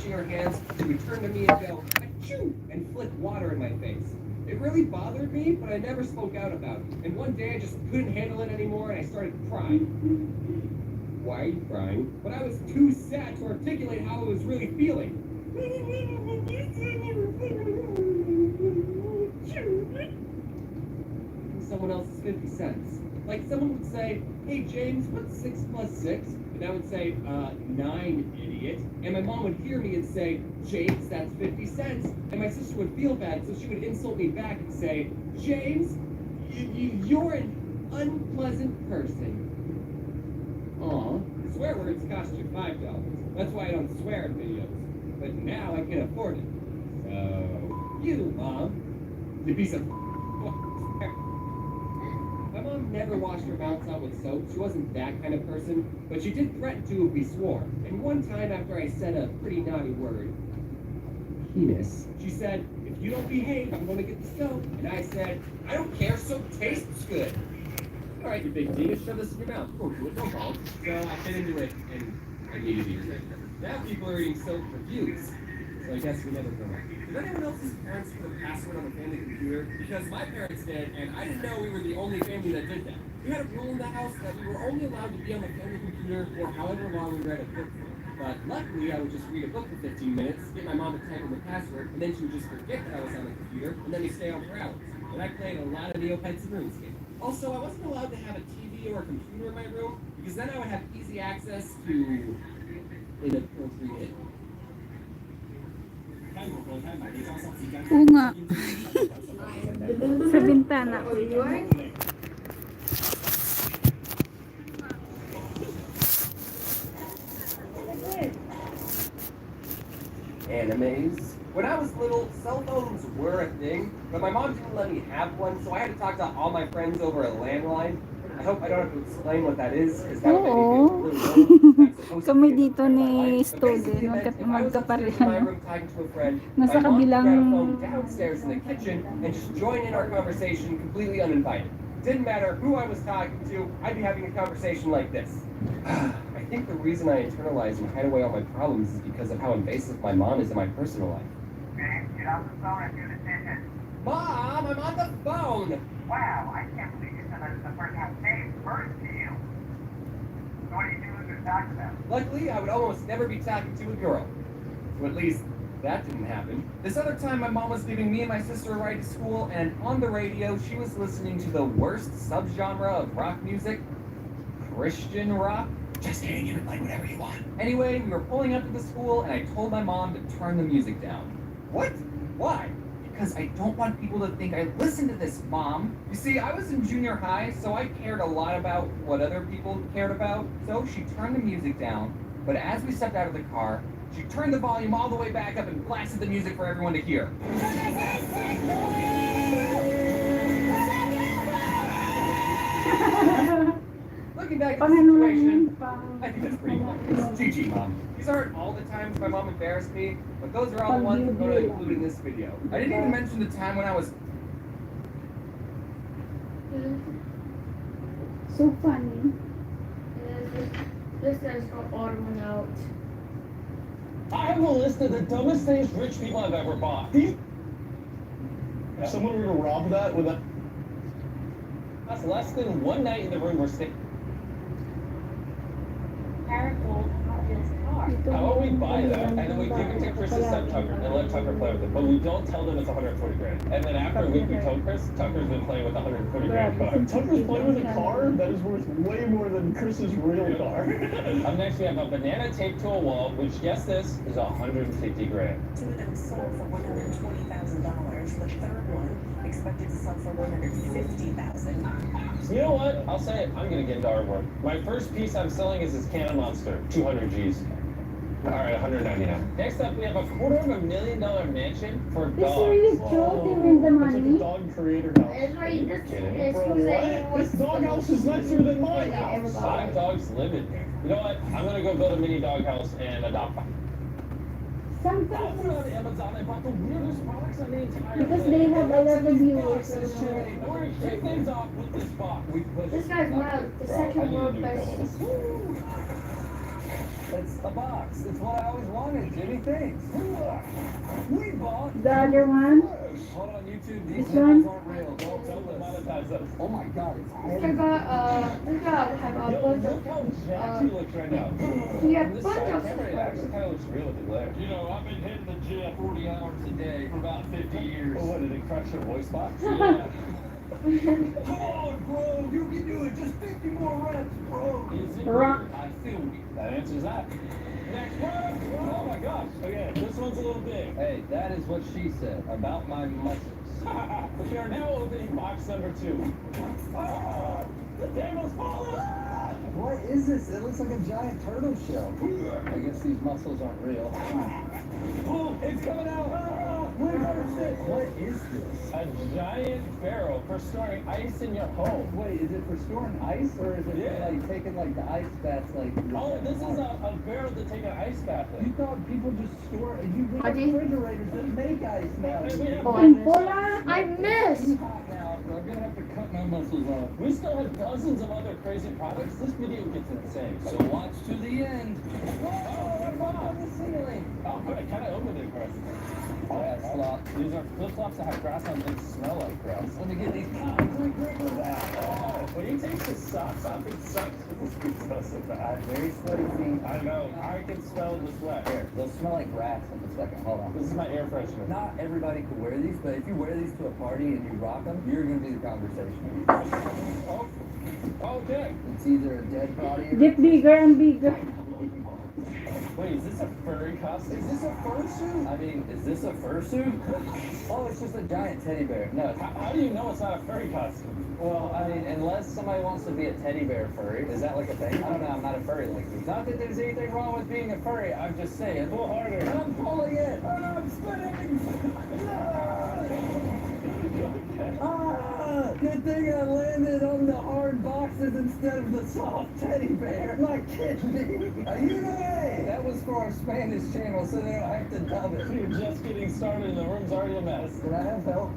washing her hands, she would turn to me and go, achoo, and flick water in my face. It really bothered me, but I never spoke out about it. And one day I just couldn't handle it anymore and I started crying. Why are you crying? But I was too sad to articulate how I was really feeling. Someone else's 50 cents. Like someone would say, hey James, what's 6 plus 6? And I would say, 9, idiot. And my mom would hear me and say, James, that's 50 cents. And my sister would feel bad, so she would insult me back and say, James, you're an unpleasant person. Aw, swear words cost you $5. That's why I don't swear in videos. But now I can afford it. So, you, Mom, you piece of My mom never washed her mouth out with soap. She wasn't that kind of person, but she did threaten to if we swore. And one time after I said a pretty naughty word, penis, she said, if you don't behave, I'm going to get the soap. And I said, I don't care, soap tastes good. All right, you big D, just shove this in your mouth. Go do it, no problem. So I bit into it, and I needed to eat it. Now people are eating soap for views. So I guess we never grow up. Did anyone else's parents put a password on the family computer? Because my parents did, and I didn't know we were the only family that did that. We had a rule in the house that we were only allowed to be on the family computer for however long we read a book for. But luckily, I would just read a book for 15 minutes, get my mom to type in the password, and then she would just forget that I was on the computer, and then we stay on for hours. And I played a lot of Neopets and RuneScape. Also, I wasn't allowed to have a TV or a computer in my room, because then I would have easy access to inappropriate. Oo nga. Sa bintana. Animes. When I was little, cell phones were a thing, but my mom didn't let me have one, so I had to talk to all my friends over a landline. I hope I don't have to explain what that is, because that would make me feel really old. Kami dito ni student, magkaparehan. Nasa kabilang downstairs in the kitchen and just join in our conversation completely uninvited. Didn't matter who I was talking to, I'd be having a conversation like this. I think the reason I internalize and hide away all my problems is because of how invasive my mom is in my personal life. James, get off the phone and do the dishes. Mom, I'm on the phone! Wow, I can't believe you said that the first half James first to you. So what do you do with your talk about? Luckily, I would almost never be talking to a girl. So at least that didn't happen. This other time, my mom was giving me and my sister a ride to school, and on the radio, she was listening to the worst subgenre of rock music, Christian rock. Just kidding, you can play whatever you want. Anyway, we were pulling up to the school, and I told my mom to turn the music down. What? Why? Because I don't want people to think I listen to this, Mom. You see, I was in junior high, so I cared a lot about what other people cared about. So she turned the music down, but as we stepped out of the car, she turned the volume all the way back up and blasted the music for everyone to hear. Looking back at the situation, I think that's pretty obvious. GG, Mom. These aren't all the times my mom embarrassed me, but those are all the ones I'm going to include in this video. I didn't even mention the time when I was... so funny. This is for autumn out. I have a list of the dumbest things rich people have ever bought. If someone were to rob that with a... That's less than one night in the room we're staying. Paragold his car. How about we buy that, and then we give it to Chris's son Tucker, and let Tucker play with it, but we don't tell them it's 140 grand. And then after a week we tell Chris, Tucker's been playing with the 140 grand car. Tucker's playing with a car that is worth way more than Chris's real car. Up next we have a banana taped to a wall, which, guess this, is 150 grand. Two of them sold for $120,000. The third one expected to sell for $150,000. You know what? I'll say it. I'm gonna get into artwork. My first piece I'm selling is this Cannon Monster, 200 G's. All right, 199. Next up, we have a $250,000 mansion for It's dogs. really cute, even the It's like a money. dog creator house. It's right. This Kidding. is Bro, saying what? This dog house is nicer than my house. 5 dogs live in here. You know what? I'm gonna go build a mini dog house and adopt 5. Sometimes On Amazon, I bought the weirdest products on the entire because thing. they have a lot of viewers. We're gonna kick things off with this box. This guy's wild. The second world best. It's a box. It's what I always wanted, Jimmy. Thanks. We bought. The other one. Hold on, YouTube. This These one? nipples aren't real. Don't tell them monetize us. Oh my god, it's I heavy. got have a Yo, bunch look of how jacked he looks right now. he had From this bunch side of camera, it actually kind of looks real with the glare. You know, I've been hitting the gym 40 hours a day for about 50 years. Oh, what, did it crush your voice box? Yeah. Come on, bro. You can do it. Just 50 more reps, bro. Is it Rock. I feel me. That answers that. Next one. Oh my gosh. Okay, this one's a little big. Hey, that is what she said about my muscles. We are now opening box number 2. Ah, the table's falling. What is this? It looks like a giant turtle shell. I guess these muscles aren't real. Oh, it's coming out. What is this? A giant barrel for storing ice in your home. Wait, is it for storing ice, or is it for, like taking like the ice baths like? Oh, this is a barrel to take an ice bath in. You thought people just store, we I have did. refrigerators that make ice now. In Poland. I missed. Hot now, so I'm gonna have to cut my muscles off. We still have dozens of other crazy products. This video gets insane. So watch to the end. Oh, I'm on the ceiling. Oh, good. I kind of opened it first. Grass flop. These are flip flops that have grass on them and smell like grass. Let me get these concrete grippers out. Oh, when he takes his socks off, it sucks. This smells so bad. Very sweaty feet. I know. I can smell the sweat. Here, they'll smell like grass in a second. Hold on. This is my air freshener. Not everybody can wear these, but if you wear these to a party and you rock them, you're gonna be the conversation. Oh, okay. It's either a dead body or. Get bigger and bigger. Wait, is this a furry costume? Is this a fursuit? I mean, is this a fursuit? Oh, it's just a giant teddy bear. No, how do you know it's not a furry costume? Well, I mean, unless somebody wants to be a teddy bear furry, is that like a thing? I don't know, I'm not a furry like you. Not that there's anything wrong with being a furry, I'm just saying. Pull harder. I'm pulling it. Oh no, I'm spinning. Ah, good thing I landed on the hard boxes instead of the soft teddy bear. Am I kidding me? Ayúdame! That was for our Spanish channel, so they don't have to dub it. You're just getting started and the room's already a mess. Can I have help?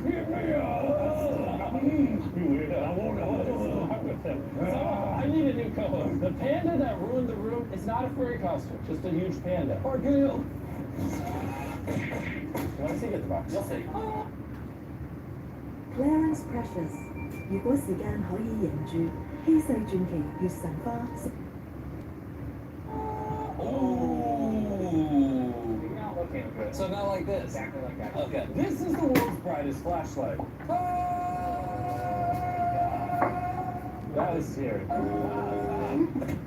Get me up! You weirdo. I won't know what with him. I need a new co-host. The panda that ruined the room is not a furry costume, just a huge panda. Or Gil. You want to see get the box? You'll see. Clarence Precious，如果時間可以凝住，稀世傳奇月神花。 Ooh. So not like this. Exactly like that. Okay. This is the world's brightest flashlight. That was scary.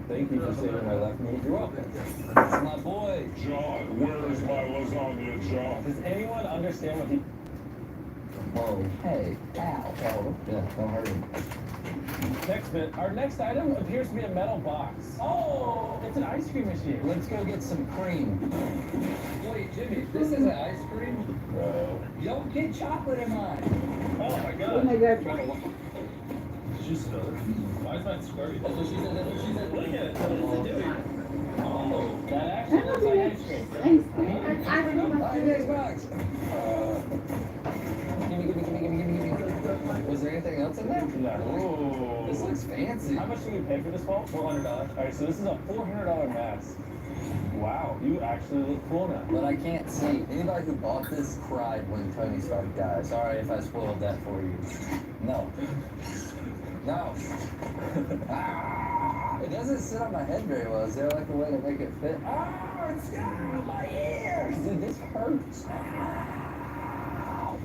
Thank you for saving my left knee. You're welcome. That's my boy. John, where is my lasagna, John? Does anyone understand what he... Whoa. Hey. Ow. Oh. Yeah, don't hurt him. Next bit. Our next item appears to be a metal box. Oh, it's an ice cream machine. Let's go get some cream. Wait, Jimmy, this isn't ice cream? No. Yo, get chocolate in mine. Oh my Oh god. my god. Did you smell it? Why is mine squirty? That's what she said. That's what she said. Look at it. What is it doing? Oh, that I actually don't looks think like it's ice cream. ice cream. I remember. Buy this box. Give me. Was there anything else in there? No. This looks fancy. How much did we pay for this ball? $400. Alright, so this is a $400 mask. Wow, you actually look cool now. But I can't see. Anybody who bought this cried when Tony Stark died. Sorry if I spoiled that for you. No. No. Ah, it doesn't sit on my head very well. Is there like a way to make it fit? Oh, it's got on my ears. Dude, this hurts.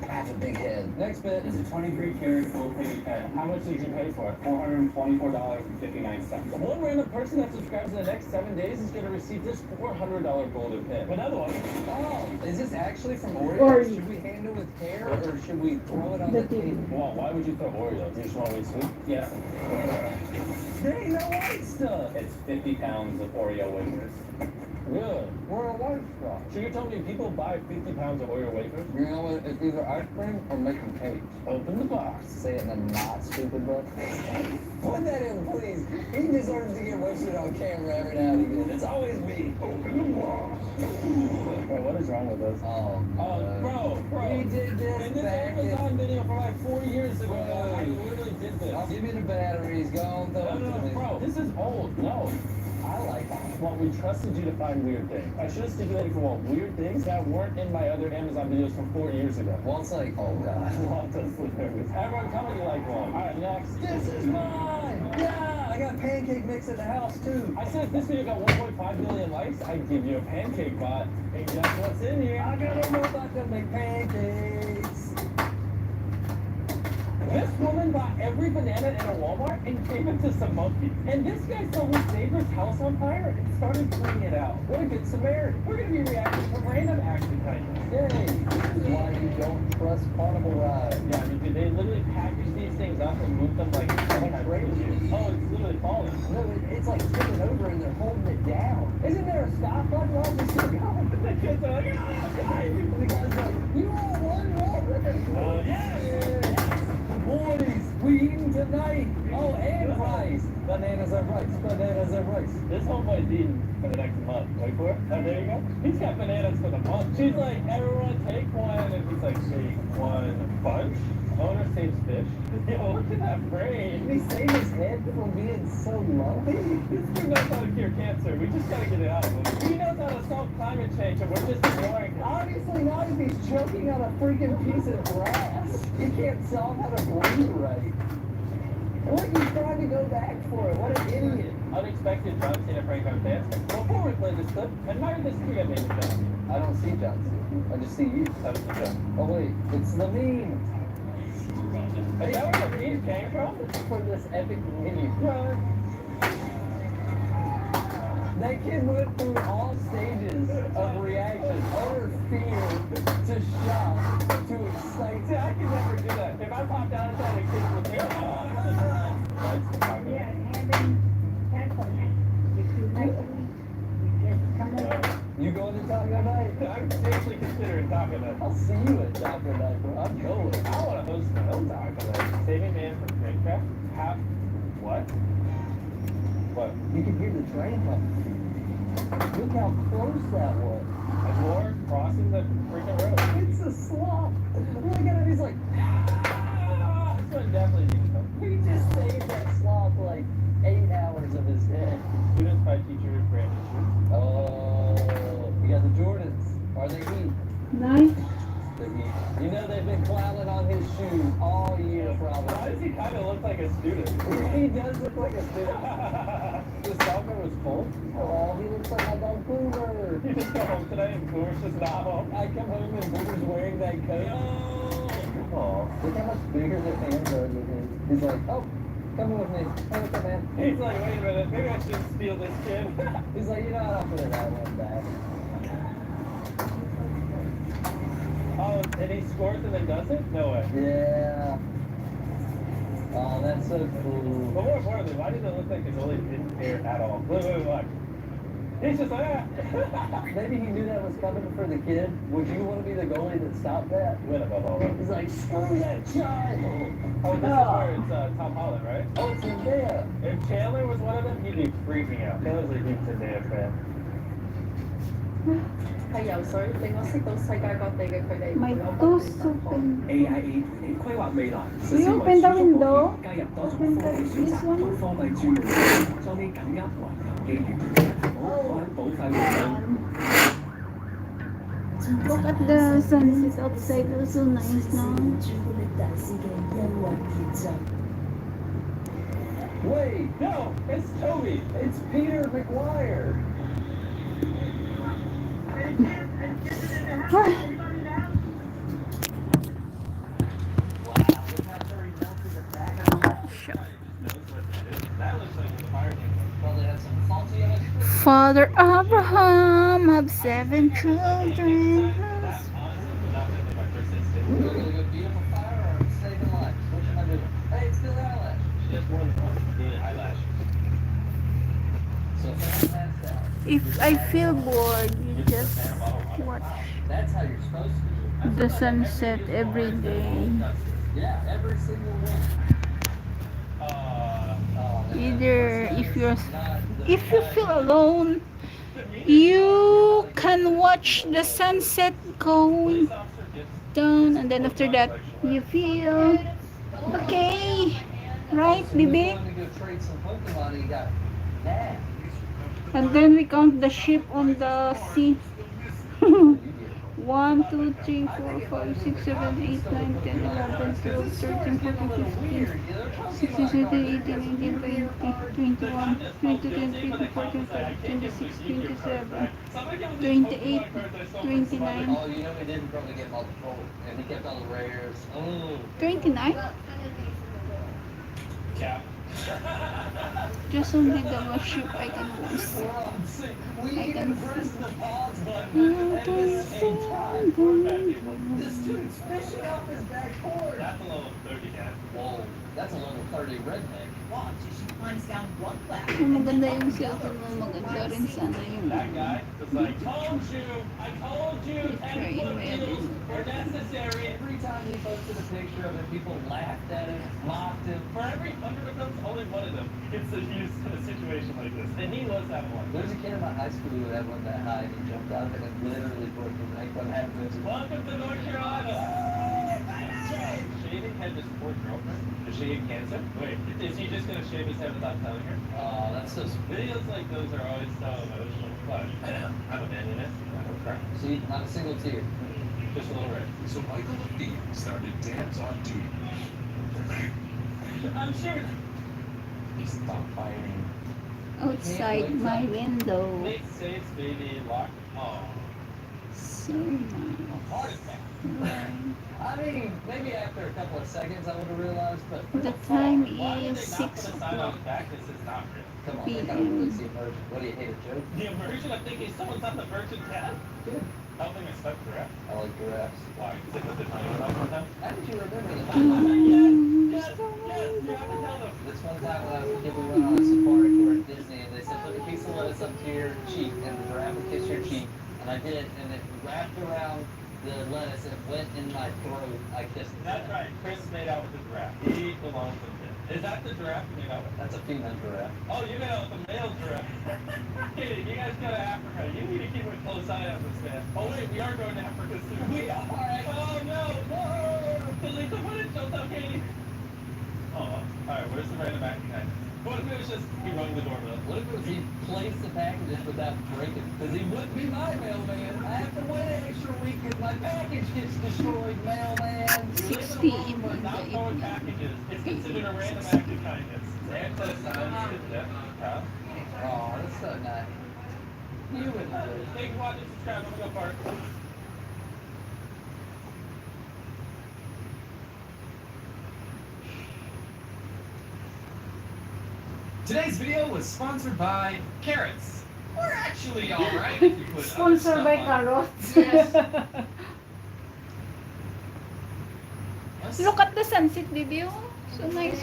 That's a big head. Next bit. It's a 23-karat gold-plated pen. How much did you pay for it? $424.59. One random person that subscribes in the next 7 days is going to receive this $400 golden pin. Another one. Oh, is this actually from Oreos? Oreo. Should we handle with care or should we throw it on The the table? table. Well, why would you throw Oreos? You just want to eat sweet? Yeah. There ain't no white stuff. It's 50 pounds of Oreo wafers. Good. We're a white stuff. So you're telling me people buy 50 pounds of Oreo wafers? You know what? It's either ice cream or making cakes. Open the box. Say it in a not stupid book. Put that in, please. He deserves to get roasted on camera every now and again. It's always me. Open the box. Wait, what is wrong with us? Oh, bro. We did this in this back Amazon video for like 4 years ago. I literally did this. I'll give you the batteries. Go on, throw it to me. Bro, this is old. No. I like it. Well, we trusted you to find weird things. I should have stipulated for what weird things that weren't in my other Amazon videos from 4 years ago. Well, it's like, oh god, Walt does look nervous. Everyone tell me you like one. All right, next. This is mine. Yeah, I got pancake mix at the house too. I said if this video got 1.5 million likes, I'd give you a pancake bot. And guess what's in here? I don't know about to make pancakes. This woman bought every banana in a Walmart and gave it to some monkeys. And this guy saw his neighbor's house on fire and started cleaning it out. What a good Samaritan. We're going to be reacting to random acts of kindness. Yay! This is why you don't trust carnival rides. Yeah, I mean, they literally package these things up and move them like crazy. Oh, it's literally falling. No, it's like tipping over and they're holding it down. Isn't there a stop button while this is going? The kids are like, ah, guys! The guy's like, you all won more? Yes! Boys, we eating tonight. Oh, and rice. Bananas and rice. Bananas and rice. This homeboy's eating for the next month. Wait for it. Oh, there you go. He's got bananas for the month. She's like, everyone take one. And he's like, take one bunch. Owner saves fish. Yo, look at that brain. Did he save his head from being so lumpy? This dude knows how to cure cancer. We just gotta get it out of him. He knows how to solve climate change, and we're just ignoring him. Obviously not if he's choking on a freaking piece of grass. He can't solve how to breathe right. What are you trying to go back for? What an idiot. Unexpected John Cena prank on fans. Before we play this clip, admire this three-man John. I don't see John Cena. I just see you. That was the joke. Oh wait, it's the meme. Is that where the meme came from? For this epic meme. That kid went through all stages of reaction, utter fear, to shock, to excitement. See, I could never do that. If I popped out inside a kid with hair, you going to Taco Night? I'm seriously considering Taco Night. I'll see you at Taco Night, bro. I'm going. I want to host my own Taco Night. Saving man from Minecraft? How? What? What? You can hear the train coming. Look how close that was. And more crossing the freaking road. It's a slop. Look at him. He's like, ah! This one definitely needs to come. He just saved that slop like 8 hours of his day. Students by teachers, brand new shoes. Oh, we got the Jordans. Are they heat? Nice. They're heat. You know they've been clowning on his shoes all year probably. Why does he kind of look like a student? He does look like a student. The soccer was full. Oh, he looks like my dog Boomer. You just come home today and Boomer's just not home. I come home and Boomer's wearing that coat. Oh, look how much bigger their hands are with his. He's like, oh, come with me. Hey, what's up, man? He's like, wait a minute, maybe I should steal this kid. He's like, you know what, I'll put it that one back. Oh, and he scores and then does it? No way. Yeah. Oh, that's so cool. But more importantly, why did it look like the goalie didn't care at all? Look. He's just like, ah. Maybe he knew that was coming for the kid. Would you want to be the goalie that stopped that? Win above all. He's like, screw that child. Oh, this is where it's Tom Holland, right? Oh, it's Zendaya. If Chandler was one of them, he'd be freaking out. Chandler's a huge Zendaya fan. 係游水，令我識到世界各地嘅佢哋。 My doors open. AIA 同你規劃未來， Do you open the window? 加入多種 Open 科技選 this 擇 one? 同貨幣轉換，助你緊握環球機遇，環保費活動。 Look at the sunset outside. It's so nice now. Wait, no, it's Toby. It's Peter McGuire. Father Abraham had 7 children. Beautiful fire or saving lives? What should I do? Hey, it's still eyelash. Just one eyelash. So that's that. If I feel bored, you just watch That's how you're supposed to do it. the sunset every day. Yeah, every single one. Either if you feel alone, you can watch the sunset going down, and then after that you feel okay, right, baby? To go trade some Pokemon, he got mad. And then we count the sheep on the sea. 1, 2, 3, 4, 5, 6, 7, 8, 9, 10, 11, 12, 13, 14, 15, 16, 17, 18, 19, 20, 21, 22, 23, 24, 25, 26, 27, 28, 29. Oh, you know we didn't probably get multiple, and he kept all the rares. Oh. 29? Cap. Just only the sheep I can see. We I can press see. the pause button at the same time. The student's fishing off his back porch. That's a level 30 cat. Whoa, that's a level 30 redneck. Watch as she climbs down one platform. Kung maganda yung cellphone mo, maganda rin sana yung That guy was like, told you, I told you, Try 10 foot imagine. views were necessary. Every time he posted a picture of it, people laughed at him, mocked him. For every 100 of them, only one of them gets used in a situation like this. And he was that one. There's a kid in my high school who had one that high, and he jumped out of it and literally broke his neck. What happened? Welcome to North Carolina. Shaving head his poor girlfriend. Does she get cancer? Wait, is he just gonna shave his head without telling her? Oh, that's so sweet. Videos like those are always so emotional. But I'm a man in it. I don't cry. See, not a single tear. Just a little red. So Michael Levine started Dance on Duty. I'm sure. Stop fighting. outside my window. Nate saves baby locked. Oh. So nice. Heart attack. I mean, maybe after a couple of seconds I would have realized, but The time why would is they not 6 put a sign on o'clock. the back that says not real? Come on, PM. they gotta really see immersion. What do you hate, a joke? The immersion of thinking someone's not the virgin cat? Good. Helping a stuffed giraffe? I like giraffes. Why? Because they put the tongue out one time? How did you remember the time? Yes, you have to tell them. This one time when I was a kid, we went on a safari tour at Disney, and they said, put a piece of lettuce up to your cheek, and the giraffe would kiss your cheek. And I did, and it wrapped around the lettuce and went in my throat. I kissed it. That's right. Chris made out with the giraffe. He belongs with it. Is that the giraffe you made out with? That's a female giraffe. Oh, you made out with the male giraffe. Kidding. You guys go to Africa. You need to keep a close eye on this man. Oh, wait. We are going to Africa soon. We are. Oh, no. Whoa. Delete the footage. Don't tell Katie. Oh, all right. Where's the random acting guy? What if it was just he rung the doorbell? What if it was he placed the packages without breaking? Because he wouldn't be my mailman. I have to wait an extra week if my package gets destroyed, mailman. 60 Leaving a room in not the throwing evening. packages is considered a random act of kindness. And the signs to death. Huh? Oh, that's so nice. You wouldn't do it. Thanks for watching. Subscribe. I'm gonna go fart. Today's video was sponsored by carrots. We're actually alright if you put other Sponsored stuff by on. carrots. Yes. Look at the sunset video. So nice.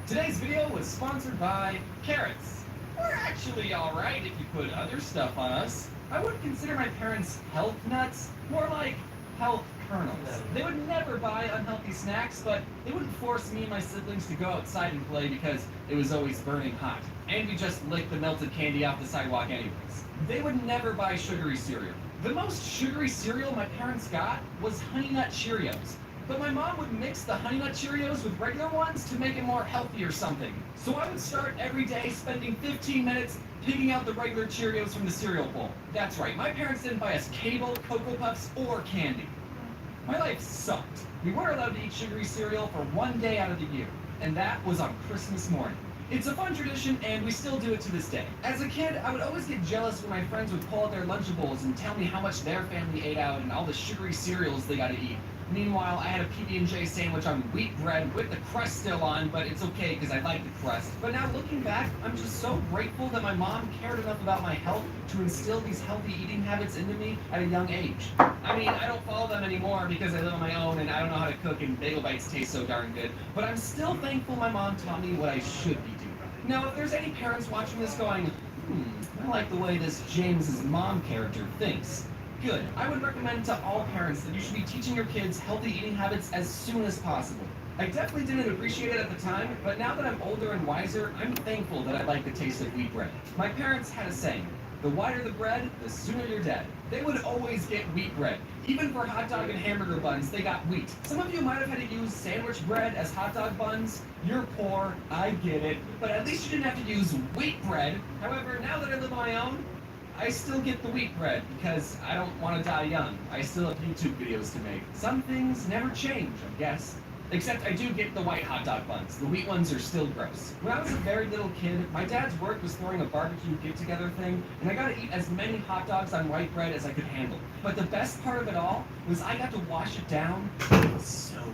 Today's video was sponsored by carrots. We're actually alright if you put other stuff on us. I wouldn't consider my parents health nuts, more like health kernels. They would never buy unhealthy snacks, but they wouldn't force me and my siblings to go outside and play because it was always burning hot. And we just licked the melted candy off the sidewalk anyways. They would never buy sugary cereal. The most sugary cereal my parents got was Honey Nut Cheerios. But my mom would mix the Honey Nut Cheerios with regular ones to make it more healthy or something. So I would start every day spending 15 minutes picking out the regular Cheerios from the cereal bowl. That's right, my parents didn't buy us Cable, Cocoa Puffs, or candy. My life sucked. We were allowed to eat sugary cereal for one day out of the year, and that was on Christmas morning. It's a fun tradition, and we still do it to this day. As a kid, I would always get jealous when my friends would pull out their Lunchables and tell me how much their family ate out and all the sugary cereals they got to eat. Meanwhile, I had a PB&J sandwich on wheat bread with the crust still on, but it's okay because I like the crust. But now looking back, I'm just so grateful that my mom cared enough about my health to instill these healthy eating habits into me at a young age. I mean, I don't follow them anymore because I live on my own and I don't know how to cook and bagel bites taste so darn good, but I'm still thankful my mom taught me what I should be doing. Now, if there's any parents watching this going, I like the way this James's mom character thinks, good. I would recommend to all parents that you should be teaching your kids healthy eating habits as soon as possible. I definitely didn't appreciate it at the time, but now that I'm older and wiser, I'm thankful that I like the taste of wheat bread. My parents had a saying, The whiter the bread, the sooner you're dead. They would always get wheat bread. Even for hot dog and hamburger buns, they got wheat. Some of you might have had to use sandwich bread as hot dog buns. You're poor, I get it. But at least you didn't have to use wheat bread. However, now that I live on my own, I still get the wheat bread because I don't want to die young. I still have YouTube videos to make. Some things never change, I guess. Except I do get the white hot dog buns. The wheat ones are still gross. When I was a very little kid, my dad's work was throwing a barbecue get-together thing, and I got to eat as many hot dogs on white bread as I could handle. But the best part of it all was I got to wash it down with soda.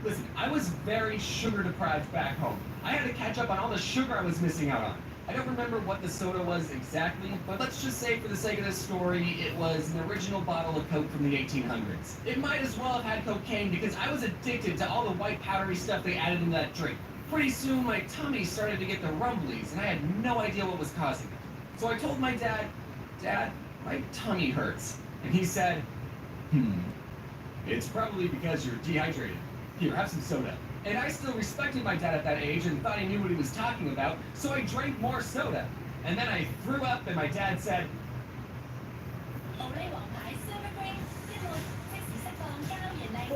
Listen, I was very sugar-deprived back home. I had to catch up on all the sugar I was missing out on. I don't remember what the soda was exactly, but let's just say for the sake of this story, it was an original bottle of Coke from the 1800s. It might as well have had cocaine because I was addicted to all the white powdery stuff they added in that drink. Pretty soon my tummy started to get the rumblies and I had no idea what was causing it. So I told my dad, "Dad, my tummy hurts." And he said, "It's probably because you're dehydrated. Here, have some soda." And I still respected my dad at that age and thought he knew what he was talking about, so I drank more soda. And then I threw up and my dad said,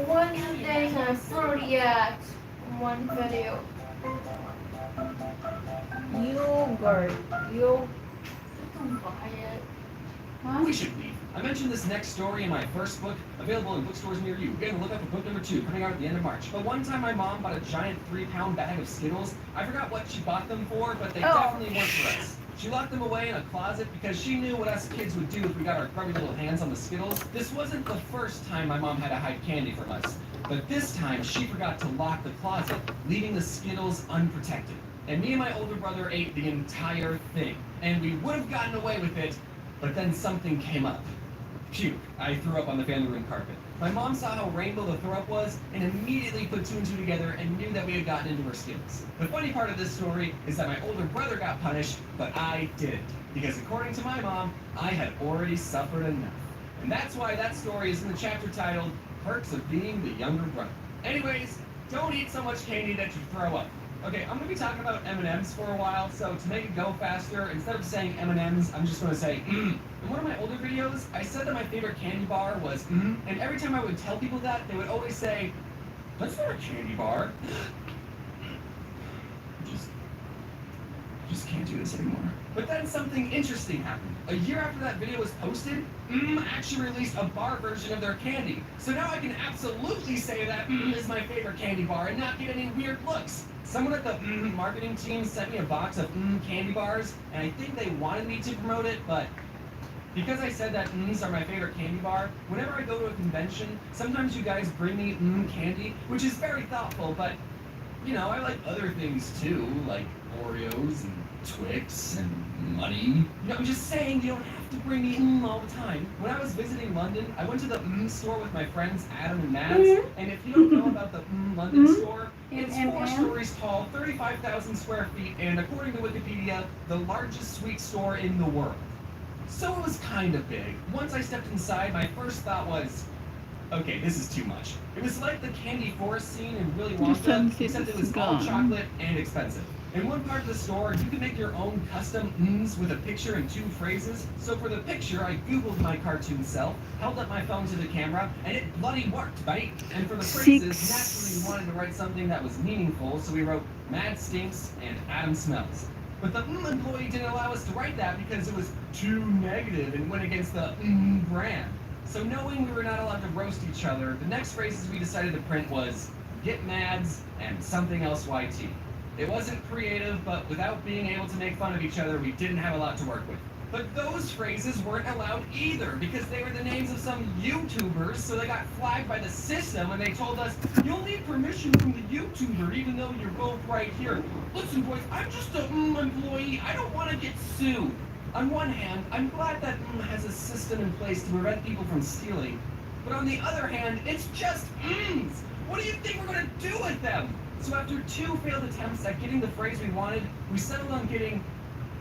One thing I forget in one video. Yogurt. Huh? "We should leave." I mentioned this next story in my first book, available in bookstores near you. Be on the lookout for book number 2, coming out at the end of March. But one time my mom bought a giant 3-pound bag of Skittles. I forgot what she bought them for, but they definitely weren't for us. She locked them away in a closet because she knew what us kids would do if we got our grubby little hands on the Skittles. This wasn't the first time my mom had to hide candy from us, but this time she forgot to lock the closet, leaving the Skittles unprotected. And me and my older brother ate the entire thing. And we would have gotten away with it, but then something came up. Phew, I threw up on the family room carpet. My mom saw how rainbow the throw up was and immediately put 2 and 2 together and knew that we had gotten into her Skittles. The funny part of this story is that my older brother got punished, but I didn't. Because according to my mom, I had already suffered enough. And that's why that story is in the chapter titled, Perks of Being the Younger Brother. Anyways, don't eat so much candy that you throw up. Okay, I'm going to be talking about M&Ms for a while, so to make it go faster, instead of saying M&Ms, I'm just going to say In one of my older videos, I said that my favorite candy bar was and every time I would tell people that, they would always say, "That's not a candy bar." Just can't do this anymore. But then something interesting happened. A year after that video was posted, actually released a bar version of their candy. So now I can absolutely say that is my favorite candy bar and not get any weird looks. Someone at the marketing team sent me a box of candy bars, and I think they wanted me to promote it, but because I said that are my favorite candy bar, whenever I go to a convention, sometimes you guys bring me candy, which is very thoughtful, but you know, I like other things too, like Oreos and Twix and money. You know, I'm just saying you don't have to bring me all the time. When I was visiting London, I went to the store with my friends Adam and Mads, and if you don't know about the London store, it's 4 stories tall, 35,000 square feet, and according to Wikipedia, the largest sweet store in the world. So it was kind of big. Once I stepped inside, my first thought was, okay, this is too much. It was like the candy forest scene in Willy Wonka, except it was all chocolate and expensive. In one part of the store, you can make your own custom with a picture and 2 phrases. So for the picture, I googled my cartoon self, held up my phone to the camera, and it bloody worked, right? And for the phrases, naturally we wanted to write something that was meaningful, so we wrote Mad Stinks and Adam Smells. But the employee didn't allow us to write that because it was too negative and went against the brand. So knowing we were not allowed to roast each other, the next phrases we decided to print was Get Mads and something else YT. It wasn't creative, but without being able to make fun of each other, we didn't have a lot to work with. But those phrases weren't allowed either, because they were the names of some YouTubers, so they got flagged by the system, and they told us, you'll need permission from the YouTuber, even though you're both right here. Listen, boys, I'm just an employee. I don't want to get sued. On one hand, I'm glad that has a system in place to prevent people from stealing. But on the other hand, it's just What do you think we're going to do with them? So after 2 failed attempts at getting the phrase we wanted, we settled on getting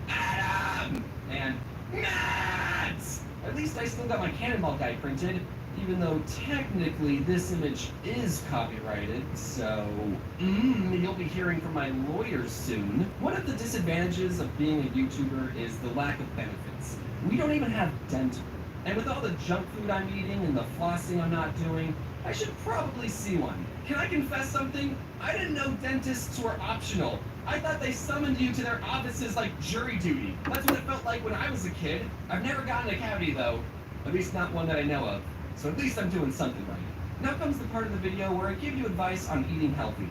Adam and Mads. At least I still got my Cannonball guy printed. Even though technically this image is copyrighted, so you'll be hearing from my lawyers soon. One of the disadvantages of being a YouTuber is the lack of benefits. We don't even have dental. And with all the junk food I'm eating and the flossing I'm not doing, I should probably see one. Can I confess something? I didn't know dentists were optional. I thought they summoned you to their offices like jury duty. That's what it felt like when I was a kid. I've never gotten a cavity though. At least not one that I know of. So at least I'm doing something right. Now comes the part of the video where I give you advice on eating healthy.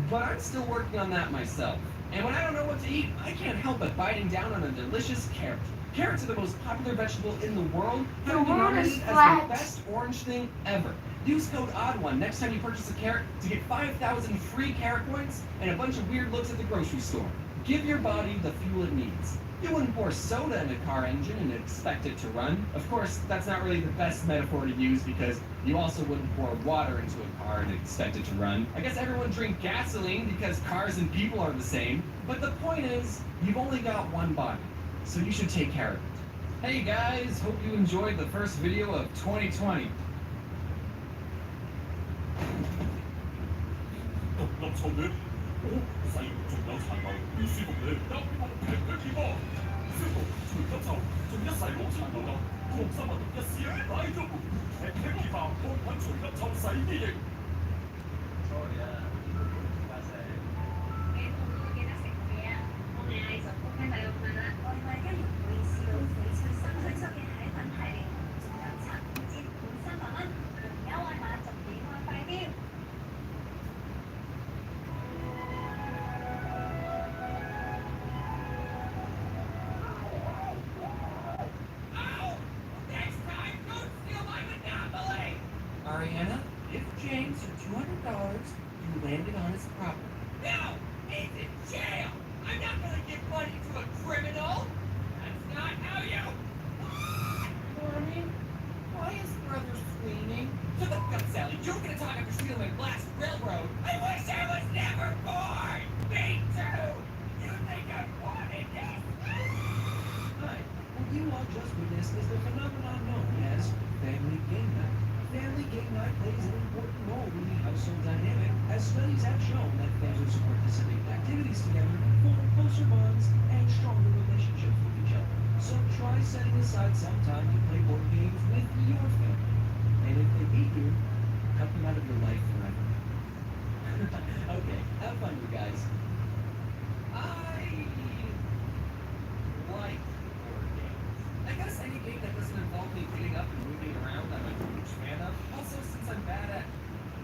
But I'm still working on that myself. And when I don't know what to eat, I can't help but biting down on a delicious carrot. Carrots are the most popular vegetable in the world, having been nominated as the best orange thing ever. Use code ODD1 next time you purchase a carrot to get 5,000 free carrot points and a bunch of weird looks at the grocery store. Give your body the fuel it needs. You wouldn't pour soda in a car engine and expect it to run. Of course, that's not really the best metaphor to use because you also wouldn't pour water into a car and expect it to run. I guess everyone drink gasoline because cars and people are the same. But the point is, you've only got one body, so you should take care of it. Hey guys, hope you enjoyed the first video of 2020. Ariana, if James for $200, you landed on his property. No! He's in jail! I'm not gonna give money to a criminal! That's not how you... Army, why is brother screaming? Shut the fuck up, Sally. You're gonna talk after stealing my last railroad. I wish I was never born! Me too! You think I wanted this? Hi. What you all just witnessed is the phenomenon known as family game night. Family game night plays an important role in the household dynamic, as studies have shown that families who participate in activities together form closer bonds and stronger relationships with each other. So try setting aside some time to play board games with your family. And if they beat you, cut them out of your life forever. Okay, have fun, you guys. I like board games. I guess any game that doesn't involve me getting up and moving around, I'm a huge fan of. Also, since I'm bad at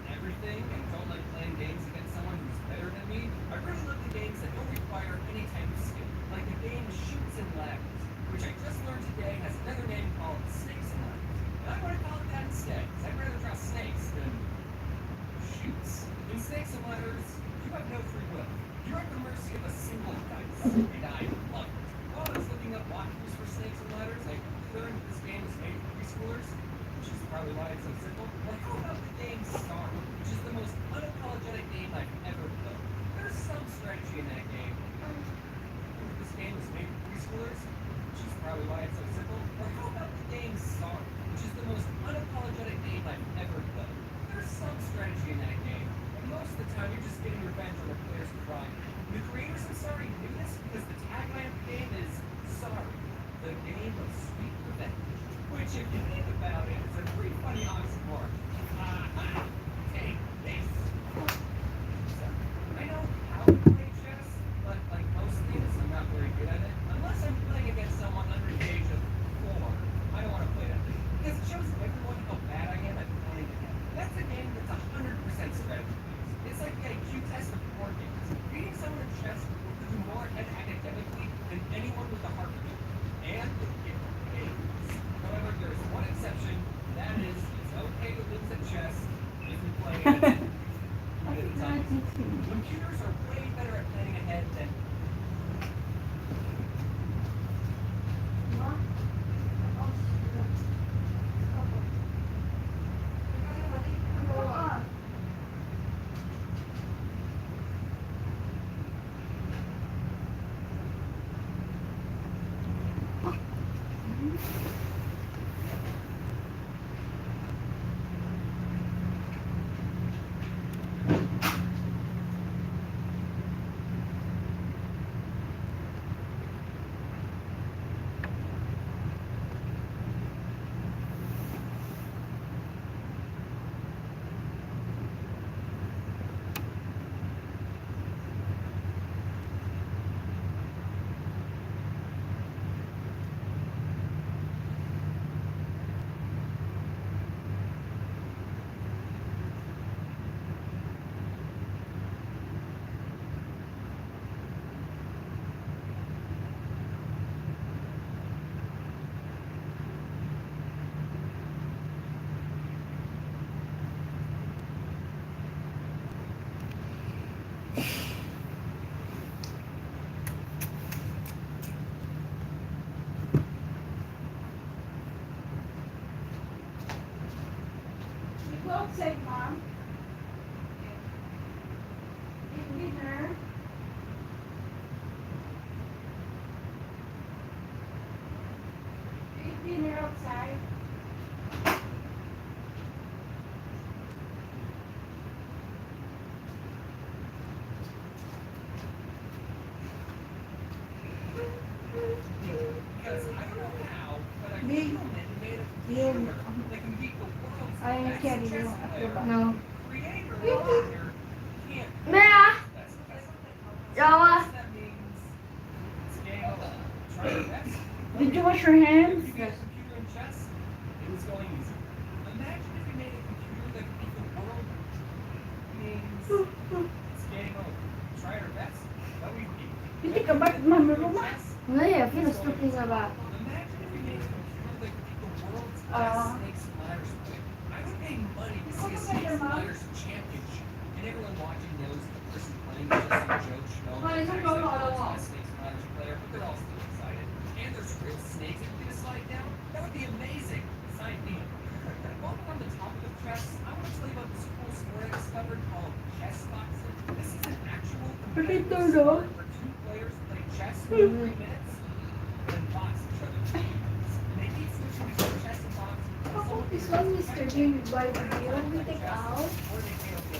everything and don't like playing games against someone who's better than me, I really love the games that don't require any type of skill. Like the game Shoots and Ladders, which I just learned today has another name called Snakes and Ladders. And I'm going to call it that instead, because I'd rather draw snakes than shoots. In Snakes and Ladders, you have no free will. You're at the mercy of a single dice, and I love it. While I was looking up walkthroughs for Snakes and Ladders, I learned that this game is made for preschoolers, which is probably why it's so simple. Well, how about the game Star, which is the most unapologetic game I've ever built? There's some strategy in that game. This game is made for preschoolers, which is probably why it's so simple. Or how about the game Star, which is the most unapologetic game I've ever built? There's some strategy in that game, and most of the time you're just getting revenge on the player's crime. The creators of Sorry knew this because the tagline of the game is Sorry, the game of sweet revenge. Which, if you think about it, is a pretty funny oxymoron. Take this. So, I know how to play chess, but like most things, I'm not very good at it. Unless I'm playing against someone under the age of 4, I don't want to play that thing. Because it shows everyone how bad I am at playing it. That's a game that's 100% strategy based. It's like the IQ test of board games. Beating someone at chess will do more academically than anyone with a heart to do. And it pays. However, there's one exception. That is, it's okay to lose at chess if you play it. outside, Mom. Eat dinner. Eat dinner outside. Because I don't know how, but a Big. human made a Yung, computer that can beat the world's ay, best carry chess yung player. ako ba? No. Creator over here can't do Mea! that's Jawa! that means scale. Try your best. Did you wash your If hands? you get a computer in chess, it was going easy. Imagine if you made a computer that could beat the world means it's game over. Try your best. That we beat. Hindi ka ba't mamulong? Chess, Ngayon, I feel stupid about. imagine if you made a computer that could beat the world's best Uh, snakes and ladders player. I would pay money to see a snakes and ladders championship. And everyone watching knows the person playing is just some Joe Schmo. Well, it's Actually, not the all world's along. best snakes and ladders player, but they're all still excited. And there's real snakes that can slide down. That would be amazing. Sign me up. While we're on the topic of chess, I want to tell you about this cool sport I discovered called chess boxing. This is an actual competitive Pretty good, sport where two players play chess for 3 minutes and box each other. And they keep switching between chess and boxing. Oh, this one, Mr. Jim, by the deal we take out. Or they fail to.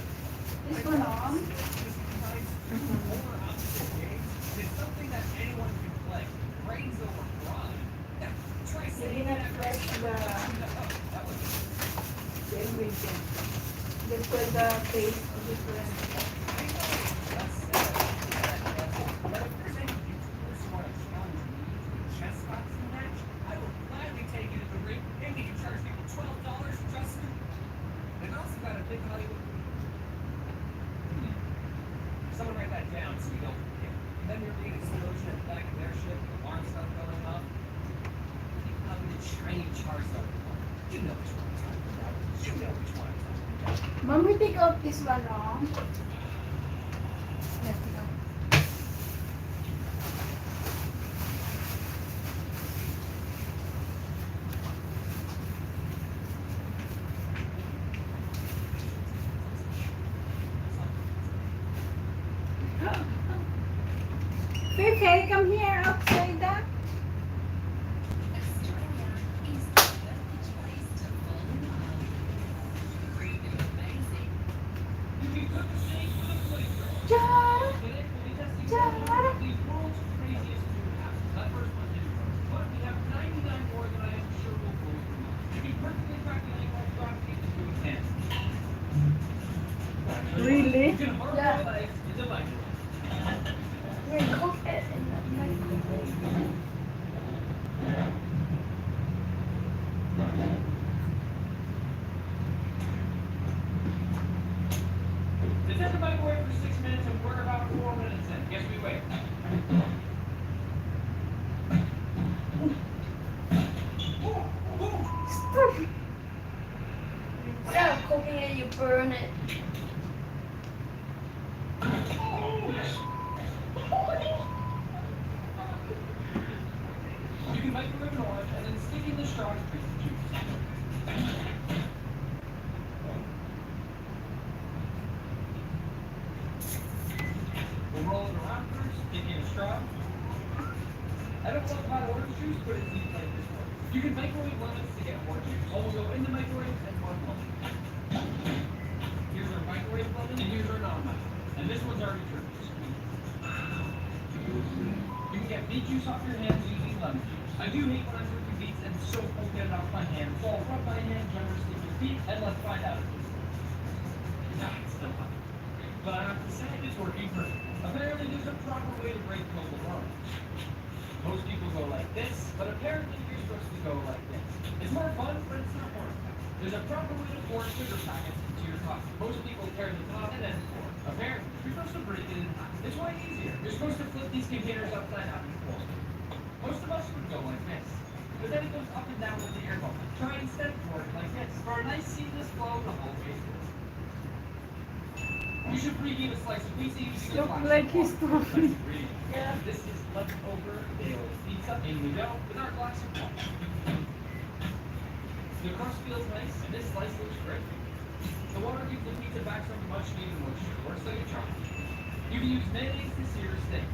This one on. This combines two polar opposite games, and it's something that anyone can play. Brains over brawn. Now, try Sige saying na, that fresh the that was ingredient. They put the taste different. Someone write that down so you don't forget. Then you're being an explosion at the back of their ship, alarm stuff going off. How the train Charizard. You know which one I'm talking about. You know which one I'm talking about. Mom, we take out this one wrong. Let's go. Fifi, come here outside that. Jara, Jara. Really? Yeah. We cook it in the microwave. It's in the microwave for 6 minutes and we're about 4 minutes in. Guess we wait. Instead of cooking it, you burn it. You can microwave an orange and then stick in the straw to drink the juice. We'll roll it around first, stick in a straw. I don't love hot orange juice, but it's easy like this one. You can microwave lemons to get orange juice. All will go in the microwave and one lemon. Here's our microwave lemon and here's our non-microwave. And this one's already turned. You can get beet juice off your hands using lemon juice. I do hate when I'm cooking beets and soap will get it off my hand, so I'll rub my hand generously with beet and let's find out if it's nah, it's still hot. But I have to say, it's working perfect. Apparently there's a proper way to break global warming. Most people go like this, but apparently you're supposed to go like this. It's more fun, but it's not more fun. There's a proper way to pour sugar packets into your coffee. Most people tear the top and then pour. Apparently, you're supposed to break it in half. It's way easier. You're supposed to flip these containers upside down and pour. Most of us would go like this. But then it goes up and down with the air bubble. Try instead pouring like this. For a nice seamless flow the whole way through. You should preheat a slice of pizza using a Look glass like of he's water. talking. Yeah. This is leftover Bailey's pizza. In we go with our glass of water. The crust feels nice, and this slice looks great. The water keeps the pizza back some much needed moisture. Works like a charm. You can use mayonnaise to sear a steak.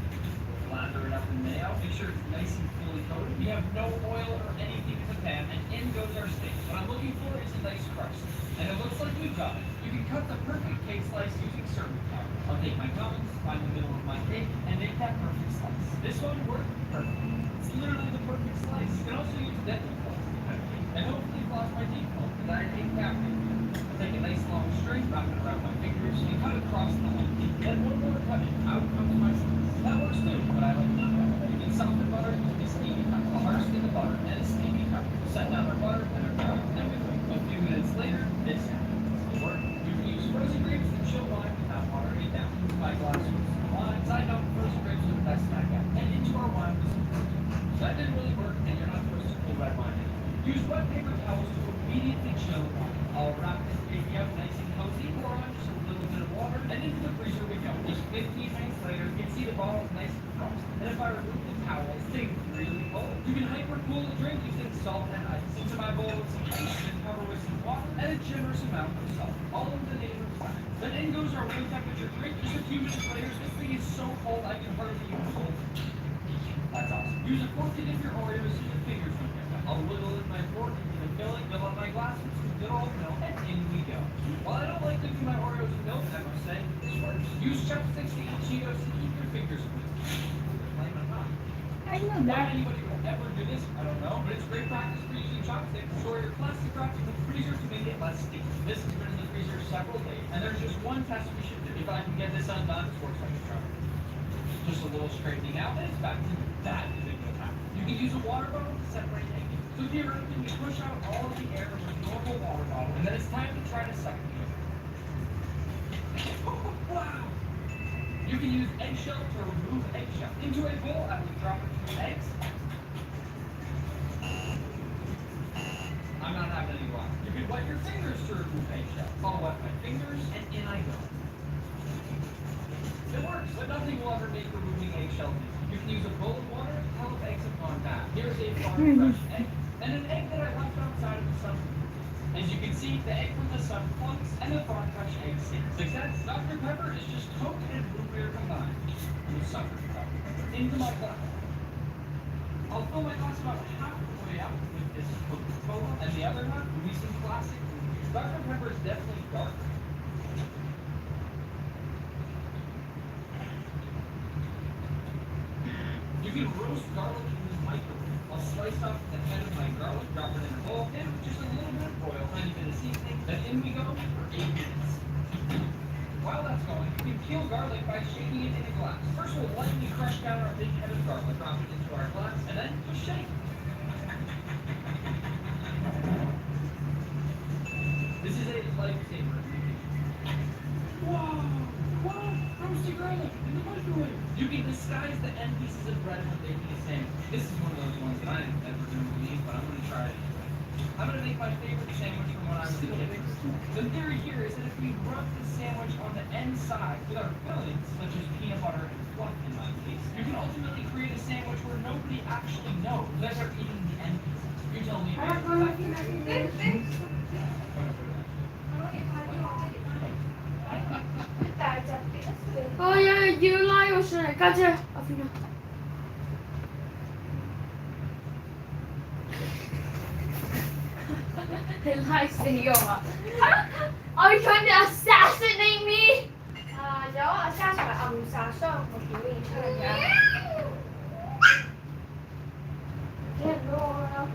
Lather it up in mayo. Make sure it's nice and fully coated. We have no oil or anything in the pan, and in goes our steak. What I'm looking for is a nice crust. And it looks like we've got it. You can cut the perfect cake slice using serving flour. I'll take my gums, find the middle of my cake, and make that perfect slice. This one worked perfect. It's literally the perfect slice. You can also use dental floss, and hopefully floss my teeth home, because I hate cavities. I'll take a nice long string, wrap it around my fingers, and cut across the whole teeth. Then one more cut in. Out comes my slice. That works too, but I like it. You can soften butter with a steamy cut. I'll harvest in the butter and a steamy cut. Set down our butter and our garlic, and we wait. A few minutes later, this happens. It worked. You can use frozen grapes and chill wine without watering it down. My glass was some wine. Side note, frozen grapes are the best snack ever. And into our wine was some fruit. That didn't really work, and you're not supposed to pull red wine in. Use wet paper towels to immediately chill the wine. I'll wrap this baby up nice and cozy, pour on just a little bit of water, and into the freezer we go. Just 15 minutes later, you can see the bottle is nice and frosted. And if I remove the towel, it's staying really cold. You can hyper cool the drink using salt and ice. Into my bowl with some ice and cover with some water and a generous amount of salt. All of the native science. Then in goes our room temperature drink. Just a few minutes later, this thing is so cold I can hardly even hold it. That's awesome. Use a fork to dip your Oreos so your fingers don't get wet. I'll wiggle in my fork into the filling, fill up my glass with some good old milk, and in we go. While I don't like dipping my Oreos in milk, I must say, this works. Use chopsticks to eat Cheetos to keep your fingers clean. Blame it not. I know Why that. anybody would ever do this, I don't know, but it's great practice for using chopsticks. Store your plastic wrap in the freezer to make it less sticky. This has been in the freezer several days, and there's just one test we should do. If I can get this undone, this works like a charm. Just a little straightening out, and it's back to new. That is a good time. You can use a water bottle to separate egg. So theoretically, you push out all of the air from a normal water bottle, and then it's time to try to suck it in. Wow! You can use eggshell to remove eggshell. Into a bowl, I will drop a few eggs. I'm not having any luck. You can wet your fingers to remove eggshell. I'll wet my fingers, and in I go. It works, but nothing will ever make removing eggshell easy. You can use a bowl of water to help eggs upon that. Here's a farm fresh egg, and an egg that I left outside of the sun. As you can see, the egg from the sun floats, and the farm fresh egg sinks. Success! Dr. Pepper is just Coke and root beer combined. And the sucker Dr. Pepper into my glass. I'll fill my glass about half the way out with this Coca-Cola, and the other half will be some classic root beer. Dr. Pepper is definitely darker. You can roast garlic in the microwave. I'll slice off the head of my garlic, drop it in a bowl, and just a little bit of oil, tiny bit of seasoning. Then in we go for 8 minutes. While that's going, you can peel garlic by shaking it in a glass. First, we'll lightly crush down our big head of garlic, drop it into our glass, and then just shake. This is a lifesaver. Whoa! Whoa! Roasted garlic in the microwave! You can disguise the end pieces of bread when making a sandwich. This is one of those ones that I am never going to believe, but I'm going to try it anyway. I'm going to make my favorite sandwich from when I was a kid. The theory here is that if we rub the sandwich on the end side with our fillings, such as peanut butter and fluff in my case, you can ultimately create a sandwich where nobody actually knows that they're eating the end pieces. You tell me. Ôi, dư lai rồi sao này ca chưa? Ở phía nào? They like Senora. Are you trying to assassinate me? Đó, assassin là âm xà sơn một kiểu gì sao là dạ? Chết rồi đâu?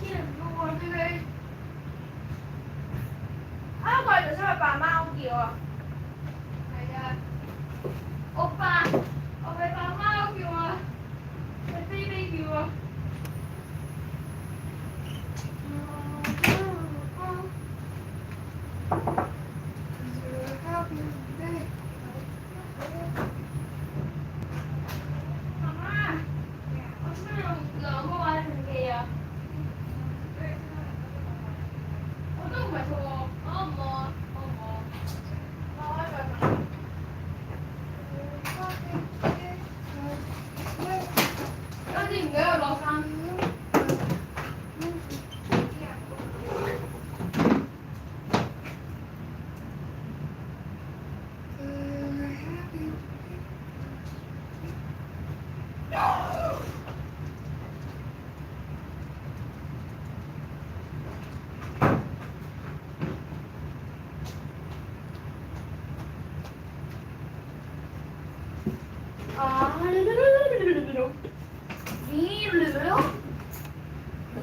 Chết rồi baby. Gọi được sao mà bà Mao kìa à? Oppa! Oppa bà Mao kìa à? Bà baby kìa à? Mama! Con chưa lỡ mua anh kìa. Ủa nó không phải thua. 어머. 어디 왜요, 러산?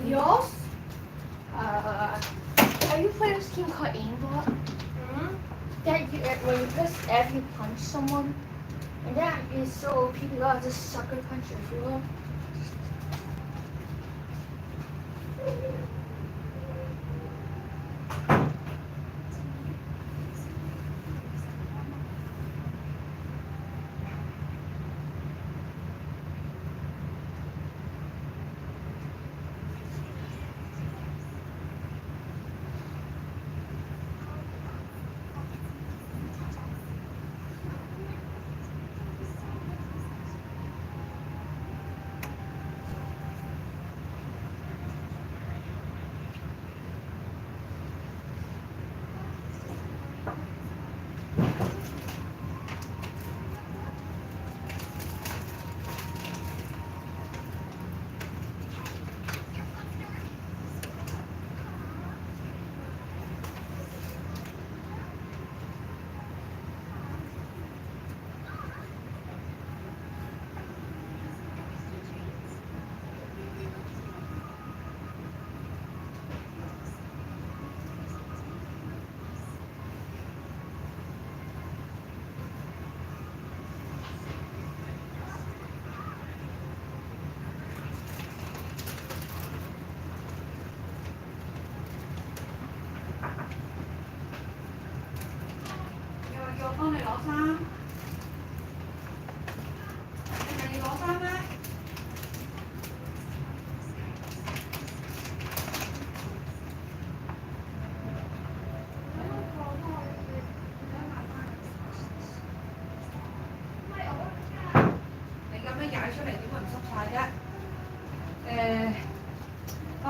Yours? Have you played this game called Aimbot? That you, when you press F, you punch someone. And that is so people are just sucker punch everyone.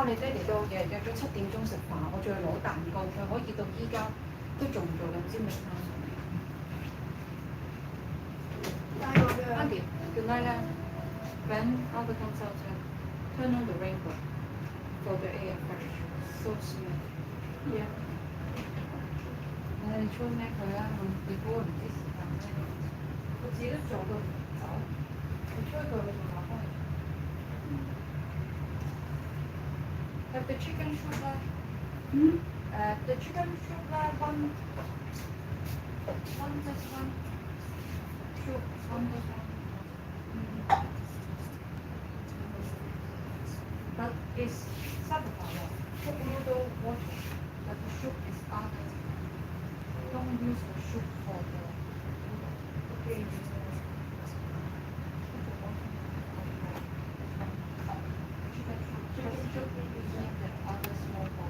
你爹哋到約咗7點鐘食飯，我仲要攞蛋糕，佢可以到依家都仲做緊煎餅餐。Andy, good night. When all the consultant turn on the rainbow for the air fresh, so smooth. Yeah. 你吹咩佢啊？你估我唔知時間咩？我自己都做到唔走，你吹佢，佢仲攞翻嚟。Have the chicken soup left? The chicken soup left, one this one. Soup, one this one. But it's sabotage. Soup noodle water, but the soup is other. Don't use the soup for the gravy.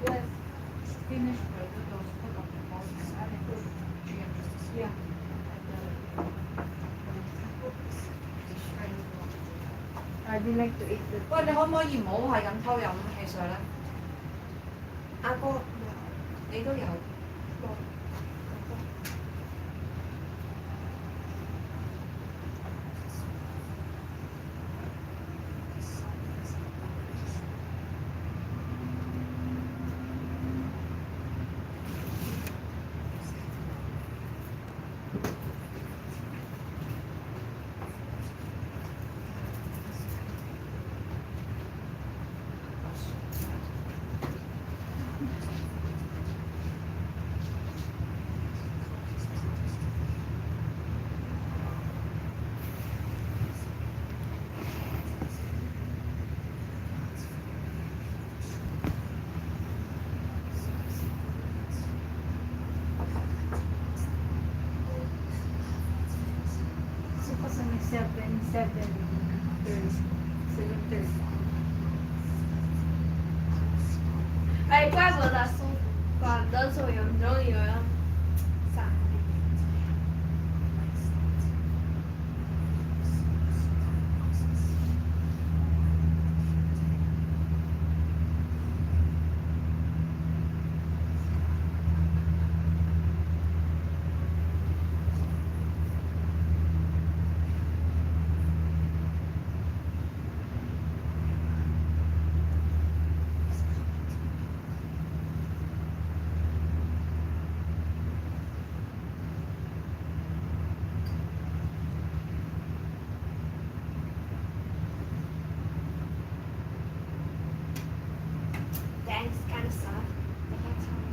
Yes. Finish potatoes, put on the bottom, and then put chicken. Yeah. I do like to eat the. 喂，你可唔可以唔好係咁偷飲汽水咧？阿哥，你都有。哎，怪不得苏管得所有都有人傻。the stuff. They can't tell me.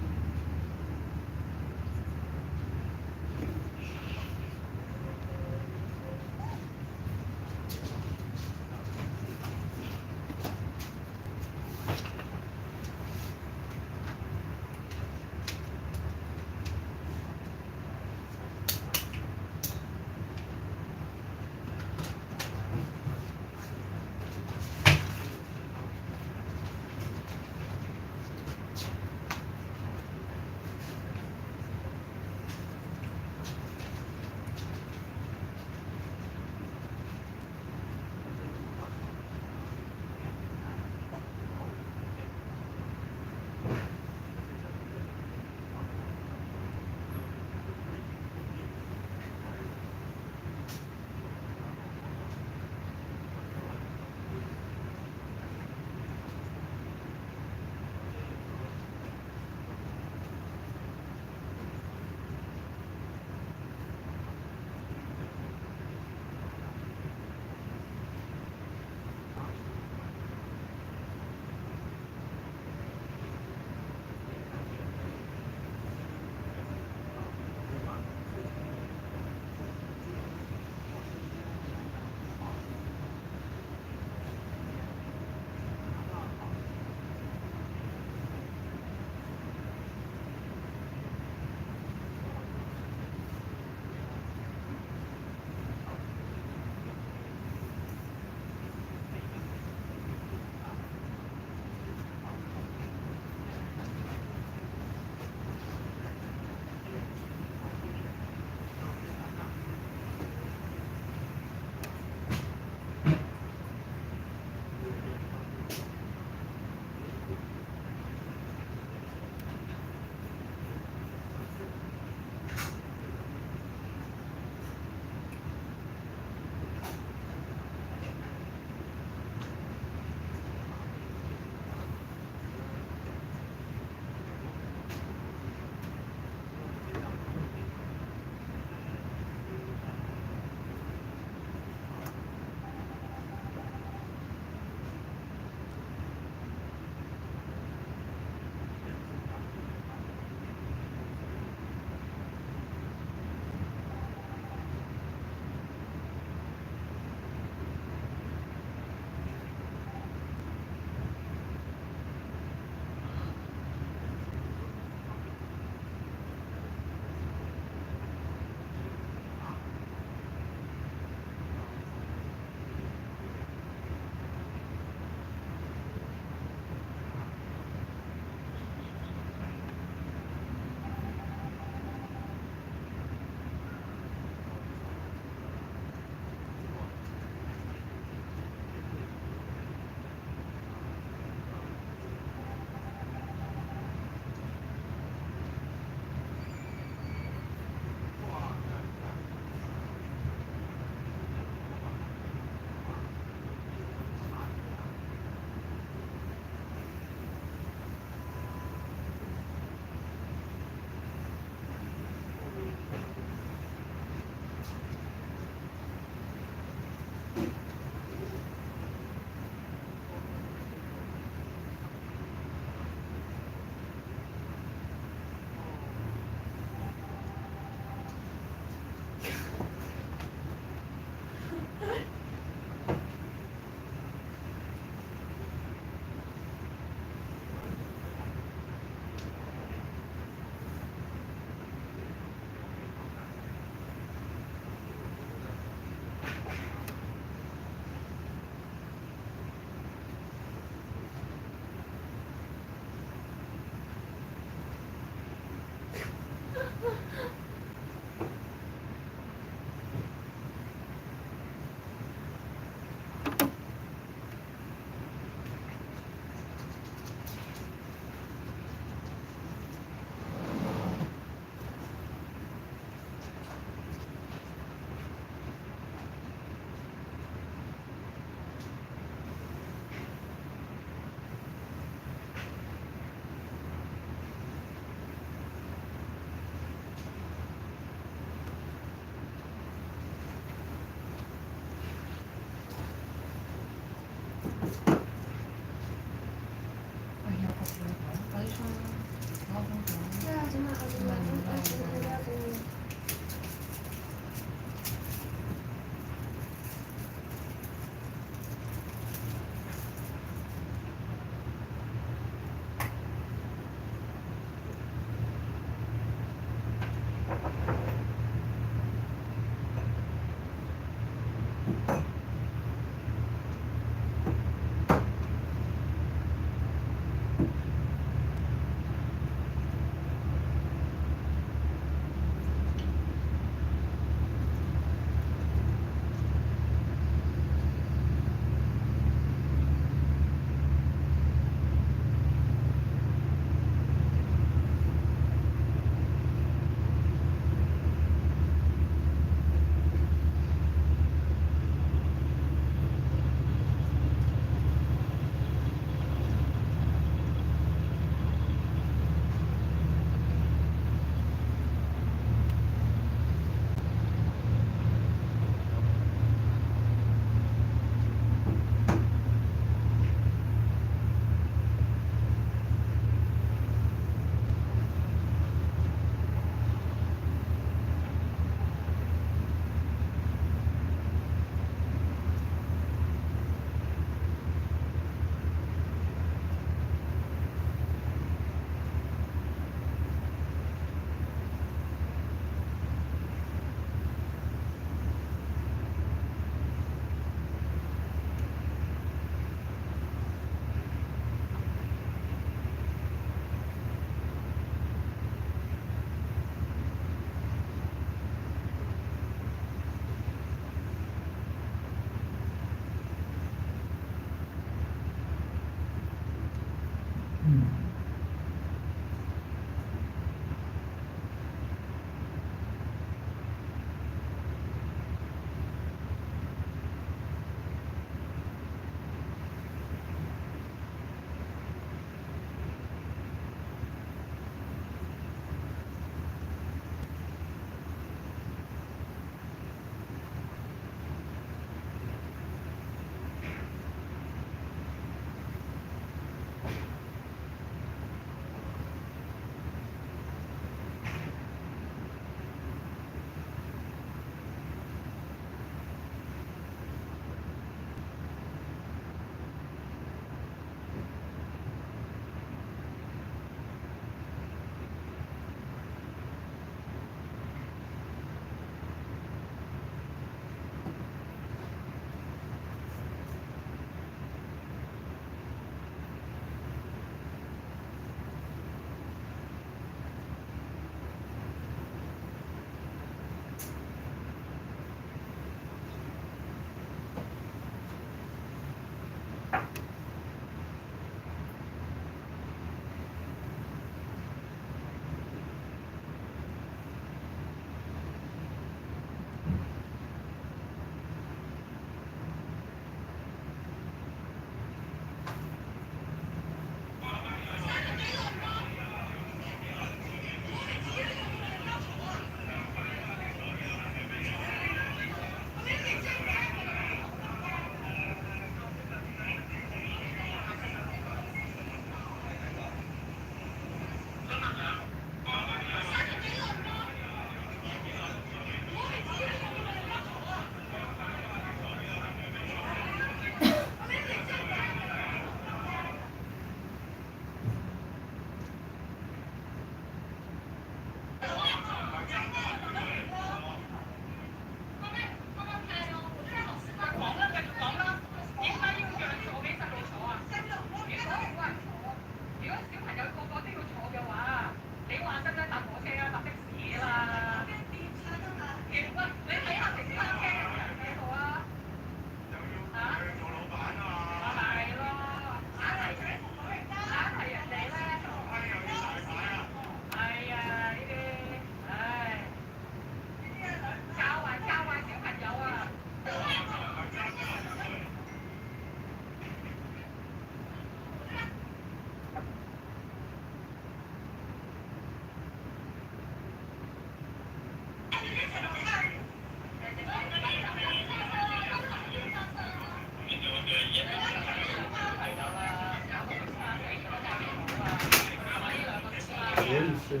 我也是。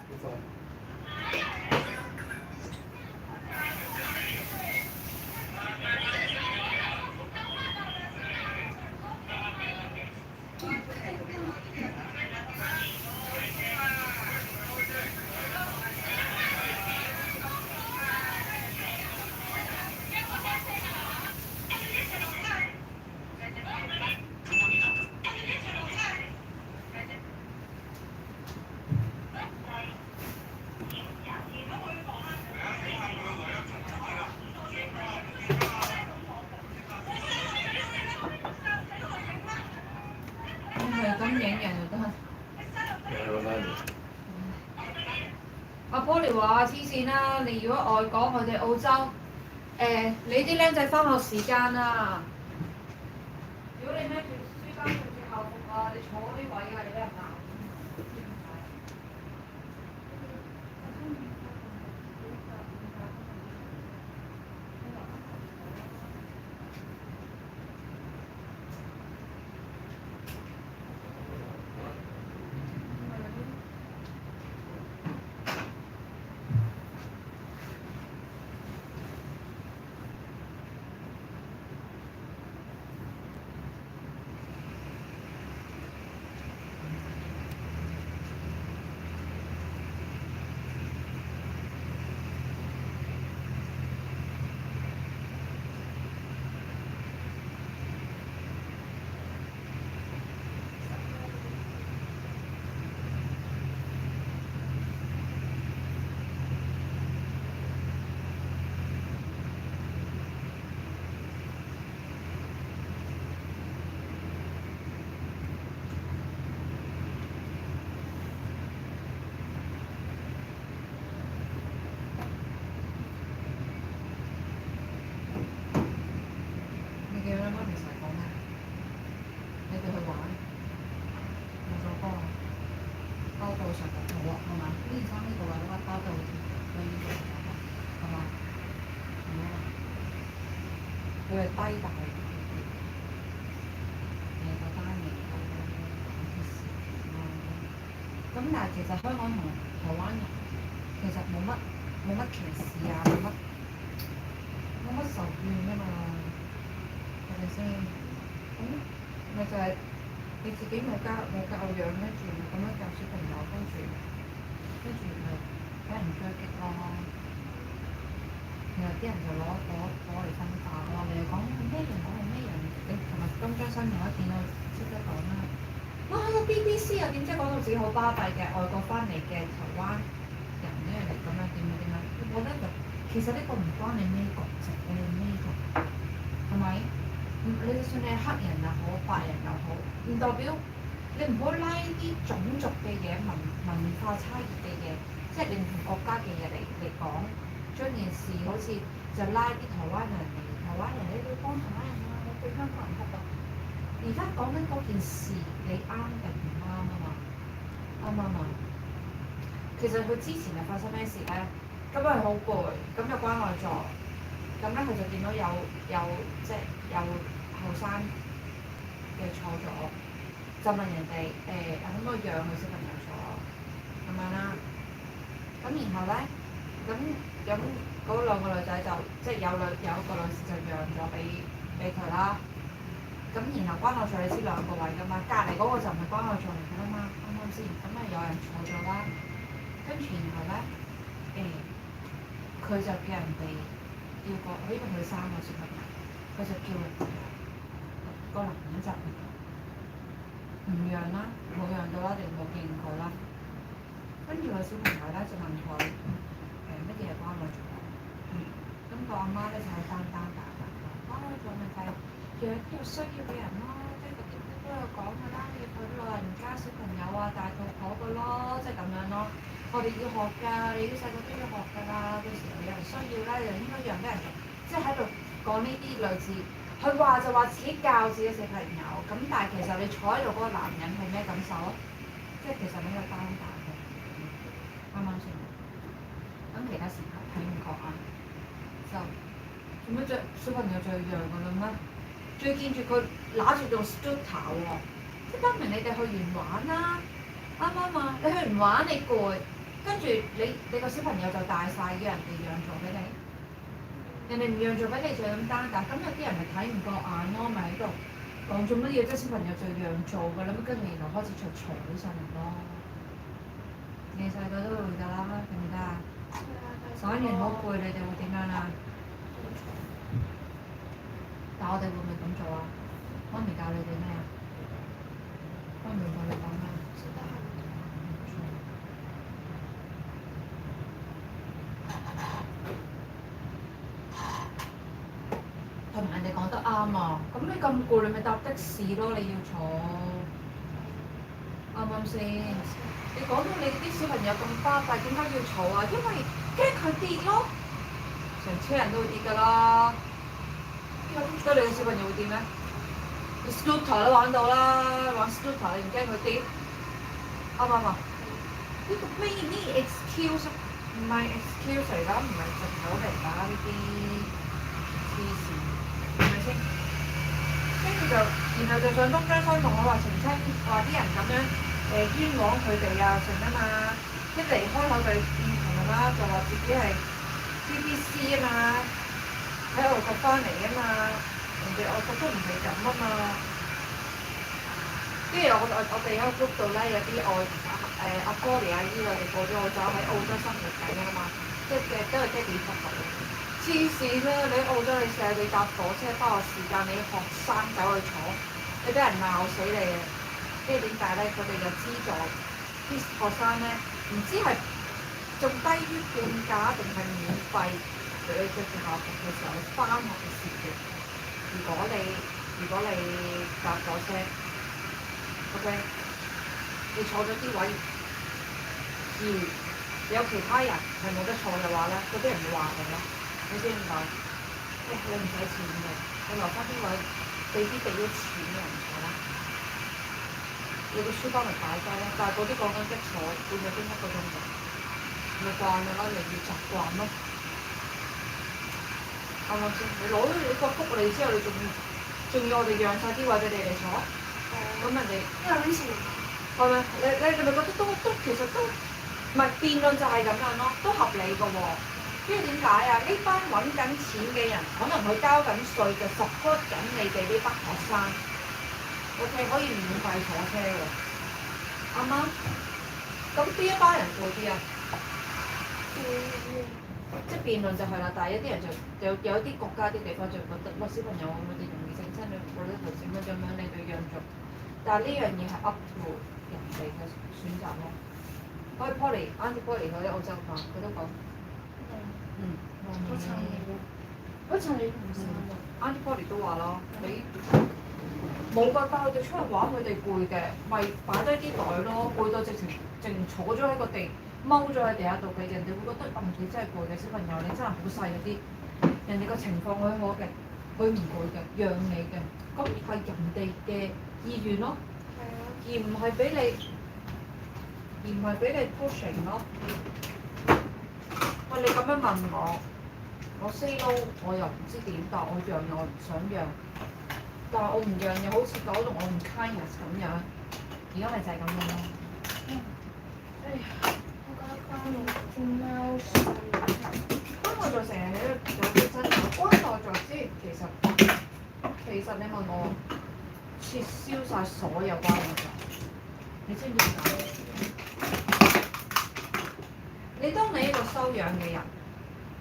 不错。咁影人就得。有拉你。阿波你話黐線啦！你如果外國我哋澳洲，你啲僆仔返學時間啊，如果你孭住書包着住校服啊，你坐嗰啲位啊，你俾人鬧。佢係低大嘅，個單嘢咁但係其實香港同台灣人其實冇乜歧視啊，冇乜仇怨㗎嘛，係咪先？咁咪就係你自己冇教養，跟住咁樣教小朋友，跟住咪俾人追擊咯。然後啲人就攞嚟分化咯。你哋講咩人講係咩人？你琴日今張新聞一見到識得講啦。哇！BBC 又點知講到自己好巴閉嘅外國翻嚟嘅台灣人咧嚟咁樣點樣？我覺得其實呢個唔關你咩國籍，你咩族係咪？你就算你係黑人又好，白人又好，唔代表你唔好拉啲種族嘅嘢、文化差異嘅嘢，即係你唔同國家嘅嘢嚟講。將件事好似就拉啲台灣人嚟，台灣人你要幫台灣人啊，你對香港人得㗎。而家講緊嗰件事，你啱定唔啱啊嘛？啱唔啱啊？其實佢之前係發生咩事咧？咁佢好攰，咁就關愛座，咁咧佢就見到有即係有後生嘅坐咗，就問人哋可唔可以讓佢小朋友坐咁樣啦。咁然後咧，咁嗰兩個女仔就即係有個女士就讓咗俾佢啦。咁然後關愛座你知兩個位㗎嘛，隔離嗰個就唔係關愛座嚟㗎啦嘛，啱唔啱先？咁咪有人坐咗啦。跟住然後咧，佢就叫人哋叫個，因為佢3個小朋友，佢就叫人哋個男人就唔讓啦，冇讓到啦，定冇應佢啦。跟住個小朋友咧就問佢乜嘢係關愛座？咁個阿媽咧就係單打關愛座咪就係養啲有需要嘅人咯，即係嗰啲都有講㗎啦，要佢老人家小朋友啊、大肚婆嘅咯，即係咁樣咯。我哋要學㗎，你啲細個都要學㗎啦。到時候有人需要咧，就應該讓俾人哋，即係喺度講呢啲類似。佢話就話自己教自己小朋友，咁但係其實你坐喺度嗰個男人係咩感受啊？即係其實你有單打嘅，他時睇唔過眼，就做乜啫？小朋友就要讓㗎啦咩？仲要見住佢揦住棟 scooter 喎，即係不明你哋去完玩啦，啱唔啱啊？你去完玩你攰，跟住你個小朋友就大晒，要人哋讓座俾你，人哋唔讓座俾你就咁單打，咁有啲人咪睇唔過眼咯，咪喺度講做乜嘢啫？小朋友就讓座㗎啦，咁跟住然後開始就嘈起上嚟咯。你細個都會㗎啦，得唔得啊？玩完好攰，你哋會點樣啊？但我哋會唔會咁做啊？媽咪教你哋咩啊？媽咪教你講咩？同埋人哋講得啱啊！咁你咁攰，你咪搭的士咯，你要坐，啱唔啱先？你講到你啲小朋友咁巴閉，點解要嘈啊？因為驚佢跌咯，成車人都會跌㗎啦。得你個小朋友會跌咩？你 scooter 都玩到啦，玩 scooter 你唔驚佢跌？啱唔啱啊？呢個咩 excuse 唔係 excuse 嚟㗎，唔係藉口嚟㗎呢啲黐線，係咪先？跟住就，然後就上東張西望我話澄清，話啲人咁樣。冤枉佢哋啊成啊嘛，一離開口就變同啦，就話自己係 BBC 啊嘛，喺外國翻嚟啊嘛，人哋外國都唔係咁啊嘛。跟住我哋喺個 group 度咧有啲阿哥嚟阿姨佢哋過咗澳洲喺澳洲生活緊啊嘛，即係都係幾複雜嘅。黐線啦！你喺澳洲你成日你搭火車花個時間，你學生走去坐，你俾人鬧死你啊！即係點解咧？佢哋就資助啲學生咧，唔知係仲低於半價定係免費俾你出去校服嘅時候，你翻學嘅時段。如果你搭火車 ，OK， 你坐咗啲位，而有其他人係冇得坐嘅話咧，嗰啲人會話你咯。你知唔知？你唔使錢嘅，你留翻啲位俾啲俾咗錢嘅人坐啦。你個書包咪擺低咯，但係嗰啲講緊一坐半個鐘1個鐘嘅，咪慣㗎啦，你要習慣咯，啱唔啱先？你攞咗你個福利之後，你仲要我哋讓晒啲位俾你哋坐，咁人哋係咪？你咪覺得都其實都唔係辯論就係咁樣咯，都合理㗎喎。因為點解啊？呢班揾緊錢嘅人，可能佢交緊稅就 support 緊你哋呢班學生。O.K. 可以免費坐車喎，啱唔啱？咁邊一班人會啲啊？即係辯論就係啦，但係有啲人就有啲國家啲地方就覺得，哇小朋友我哋容易整親你，我呢頭先咁樣你對讓座，但係呢樣嘢係 up to 人哋嘅選擇咯。可以 Auntie Polly 佢喺澳洲嘛，佢都講，好襯你同事Auntie Polly 都話咯，你。冇㗎，帶佢哋出去玩，佢哋攰嘅，咪擺低啲袋咯，攰到直情坐咗喺個地，踎咗喺地下度嘅，人哋會覺得你真係攰嘅小朋友，你真係好細嗰啲，人哋個情況許可嘅，佢唔攰嘅，讓你嘅，咁係人哋嘅意願咯，而唔係俾你 pushing 咯。喂，你咁樣問我 say no， 我又唔知點答，我讓又我唔想讓。但係我唔讓又好似搞到我唔 kindness 咁樣，而家咪就係咁樣咯。哎呀，我覺得關愛隻貓衰，關愛座成日喺度有啲真嘅，關愛座之前其實你問我撤銷晒所有關愛座，你知唔知點解？你當你一個收養嘅人，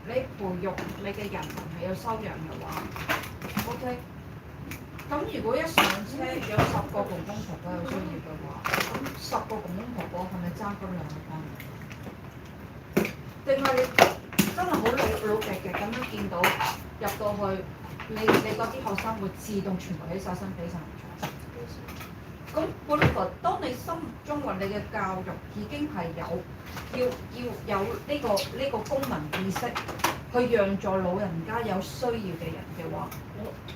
你培育你嘅人係有修養嘅話 ，OK。咁如果一上車有10個公公婆婆有需要嘅話，咁10個公公婆婆係咪爭嗰2個關愛？定係你真係好老極咁樣見到入到去，你嗰啲學生會自動全部起晒身俾晒人坐？咁本來當你心目中話你嘅教育已經係要有呢個公民意識，去讓助老人家有需要嘅人嘅話，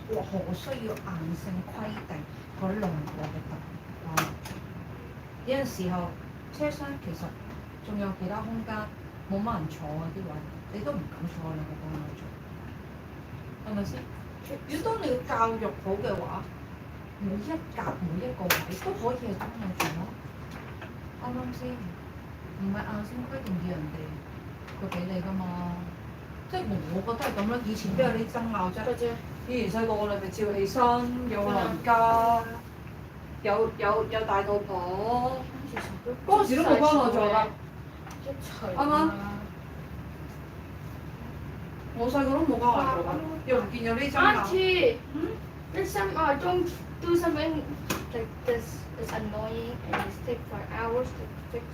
我何需要硬性規定嗰2個嘅特別關係？有陣時候車廂其實仲有其他空間，冇乜人坐啊啲位，你都唔敢坐兩個幫佢做，係咪先？如果當你嘅教育好嘅話，每一格每一個位都可以係幫佢做咯，啱唔啱先？唔係硬性規定要人哋佢俾你㗎嘛，即係我覺得係咁啦。以前邊有啲爭拗啫？以前細個我哋咪照起身，有個老人家，有大肚婆，嗰陣時都冇幫我做㗎，啱唔啱？我細個都冇幫我做㗎，又唔見有呢爭拗。Auntie, there's some don't do something like this is annoying and it takes for hours to fix.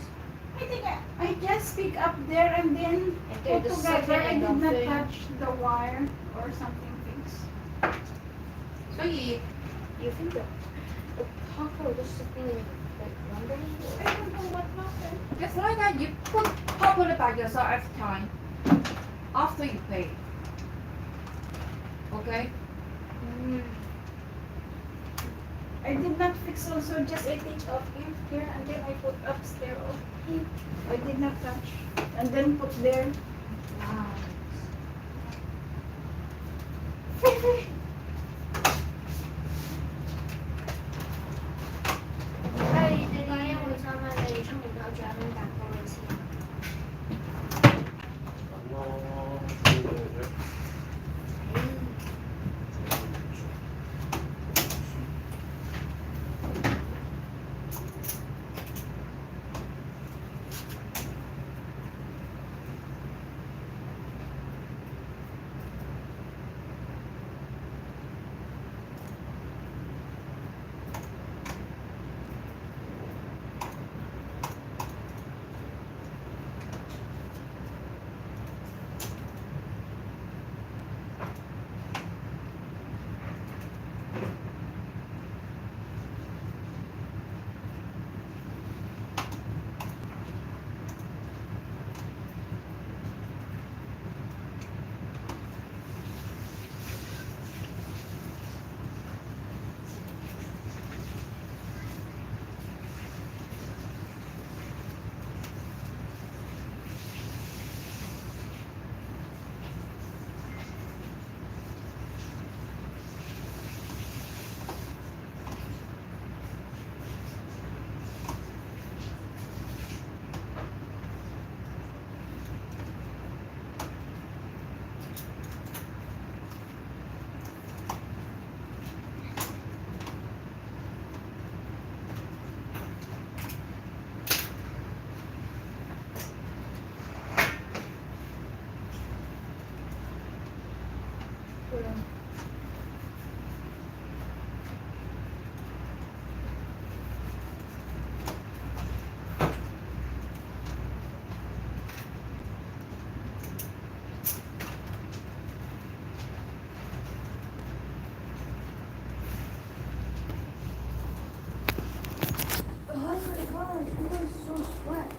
I think I just pick up there and then And put the together. second I and did not nothing. touch the wire or something fixed. 所以 You think the taco just sitting like wondering? I don't know what happened. it's like that. You put it back yourself every time after you pay. Okay? I did not fix also, just I take off here and then I put upstairs. Okay. I did not touch. And then put there. Wow. Hey, did I ever tell my lady to go driving back over to Oh my god, it was so sweat.